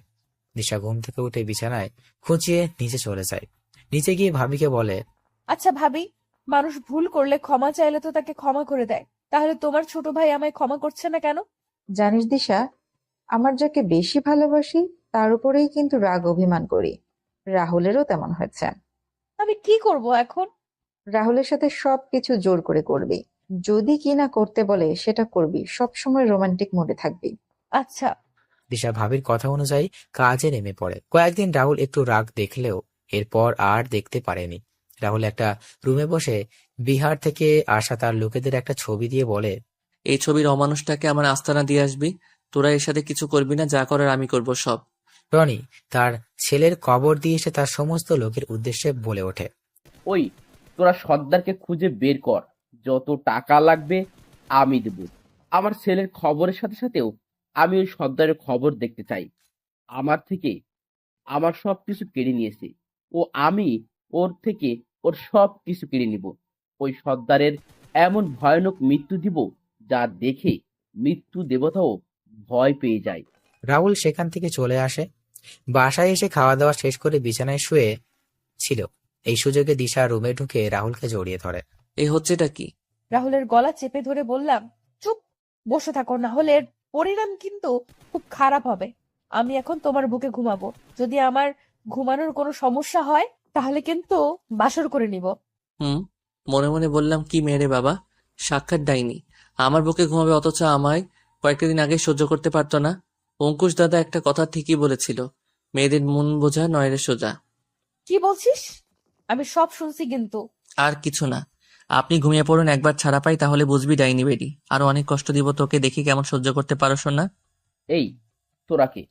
দিশা ঘুম থেকে উঠে বিছানায় খুঁচিয়ে নিচে চলে যায়। নিচে গিয়ে ভাবিকে বলে, আচ্ছা ভাবি, মানুষ ভুল করলে ক্ষমা চাইলে তো তাকে ক্ষমা করে দেয়, তাহলে তোমার ছোট ভাই আমায় ক্ষমা করছে না কেন? জানিস দিশা, আমার যাকে বেশি ভালোবাসি তার উপরেই কিন্তু রাগ অভিমান করি। রাহুলেরও তেমন হয়েছে। আমি কি করব এখন? রাহুলের সাথে সবকিছু জোর করে করবি, যদি কি না করতে বলে সেটা করবি, সবসময় রোমান্টিক মোডে থাকবি। আচ্ছা। দিশা ভাবির কথা অনুযায়ী কাজে নেমে পড়ে। কয়েকদিন রাহুল একটু রাগ দেখলেও এরপর আর দেখতে পারেনি। রাহুল একটা রুমে বসে বিহার থেকে আসা তার লোকেদের একটা ছবি দিয়ে বলে, এই ছবির অমানুষটাকে আমার আস্তানা দিয়ে আসবি। তোরা এর সাথে কিছু করবি না, যা করার আমি করব সব। টনি তার ছেলের কবর দিয়ে এসে তার সমস্ত লোকের উদ্দেশ্যে বলে ওঠে, ওই, তোরা সর্দারকে খুঁজে বের কর, যত টাকা লাগবে আমি দেব। আমার ছেলের খবরের সাথে সাথেও আমি ওই সর্দারের খবর দেখতে চাই। আমার থেকে আমার সবকিছু কেড়ে নিয়েছে ও, আমি ওর থেকে ওর সবকিছু কেড়ে নিব। ওই সর্দারের এমন ভয়ানক মৃত্যু দিব যা দেখে মৃত্যু দেবতাও ভয় পেয়ে যায়। রাহুল সেখান থেকে চলে আসে। বাসায় এসে খাওয়া দাওয়া শেষ করে বিছানায় শুয়ে ছিল। এই সুযোগে দিশা রুমে ঢুকে রাহুলকে জড়িয়ে ধরে। এই হচ্ছেটা কি? রাহুলের গলা চেপে ধরে বললাম, চুপ, বসে থাকো, না হলে এর পরিণাম কিন্তু খুব খারাপ হবে। আমি এখন তোমার বুকে ঘুমাবো। যদি আমার ঘুমানোর কোনো সমস্যা হয় তাহলে কিন্তু বাসর করে নিব। হুম, মনে মনে বললাম, কি মেরে বাবা, সাক্ষাৎ ডাইনি আমার বুকে ঘুমাবে, অথচ আমায় কয়েকটা দিন আগে সহ্য করতে পারতো না। অঙ্কুশ দাদা একটা কথা ঠিকই বলেছিল, মেয়েদের মন বোঝা নয় রে সোজা। কি বলছিস? আমি সব শুনছি কিন্তু। আর কিছু না, আপনি ঘুমিয়ে পড়ুন, একবার ছাড়া পাই তাহলে বুঝবি ডাইনি বেডি। আরো অনেক কষ্ট দিব তোকে, দেখি কেমন সহ্য করতে পারো না। এই, তোরা কে?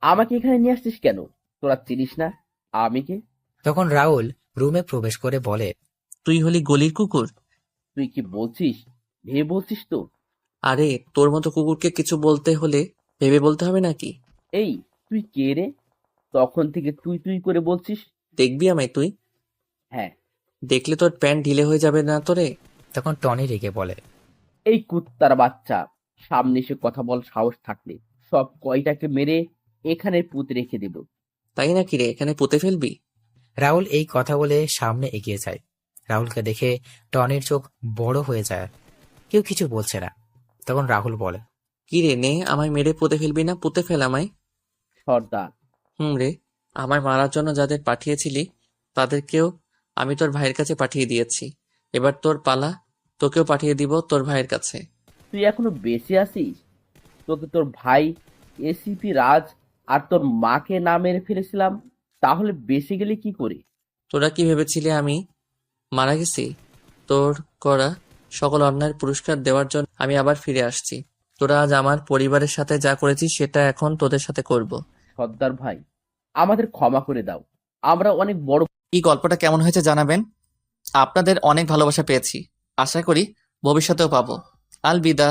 আমাকে এখানে নিয়ে আসছিস কেন? তোরা চিনিস না আমি কে? তখন রাহুল রুমে প্রবেশ করে বলে, তুই হলি গলির কুকুর? তুই কি বলছিস? ভেবে বলছিস তো? আরে তোর মতো কুকুরকে কিছু বলতে হলে ভেবে বলতে হবে নাকি? এই, তুই কে রে? তখন থেকে তুই তুই করে বলছিস। দেখবি আমায় তুই? হ্যাঁ। দেখলে তোর প্যান্ট ঢিলে হয়ে যাবে না তোরে? তখন টনি রেগে বলে, এই কুত্তার বাচ্চা, সামনে এসে কথা বল সাহস থাকলে সব কয়টাকে মেরে এখানে পুঁতে রেখে দেব। তাই নাকি রে, এখানে পুঁতে ফেলবি? রাহুল এই কথা বলে সামনে এগিয়ে যায়। রাহুলকে দেখে টনির চোখ বড় হয়ে যায়। কেউ কিছু বলছে না। তখন রাহুল বলে, কি রে, নে আমায় মেরে পুঁতে ফেলবি না? পুঁতে ফেল আমায়। সর্দার, রে, আমায় মারার জন্য যাদের পাঠিয়েছিলি তাদেরকেও আমি তোর ভাইয়ের কাছে পাঠিয়ে দিয়েছি। এবার তোর পালা, তোকেও পাঠিয়ে দিব তোর ভাইয়ের কাছে। তুই এখনো বেঁচে আছিস? তোকে তোর ভাই এসিপি রাজ আর তোর মাকে না মেরে ফেলেছিলাম, তাহলে বেঁচে গেলে কি করে? তোরা কি ভেবেছিলি আমি মারা গেছি? তোর করা সকল অন্যায়ের পুরস্কার দেওয়ার জন্য আমি আবার ফিরে আসছি। তোরা আজ আমার পরিবারের সাথে যা করেছিস সেটা এখন তোদের সাথে করব। সর্দার ভাই, আমাদের ক্ষমা করে দাও। আমরা অনেক বড়। এই গল্পটা কেমন হয়েছে জানাবেন। আপনাদের অনেক ভালোবাসা পেয়েছি, আশা করি ভবিষ্যতেও পাবো। আলবিদা।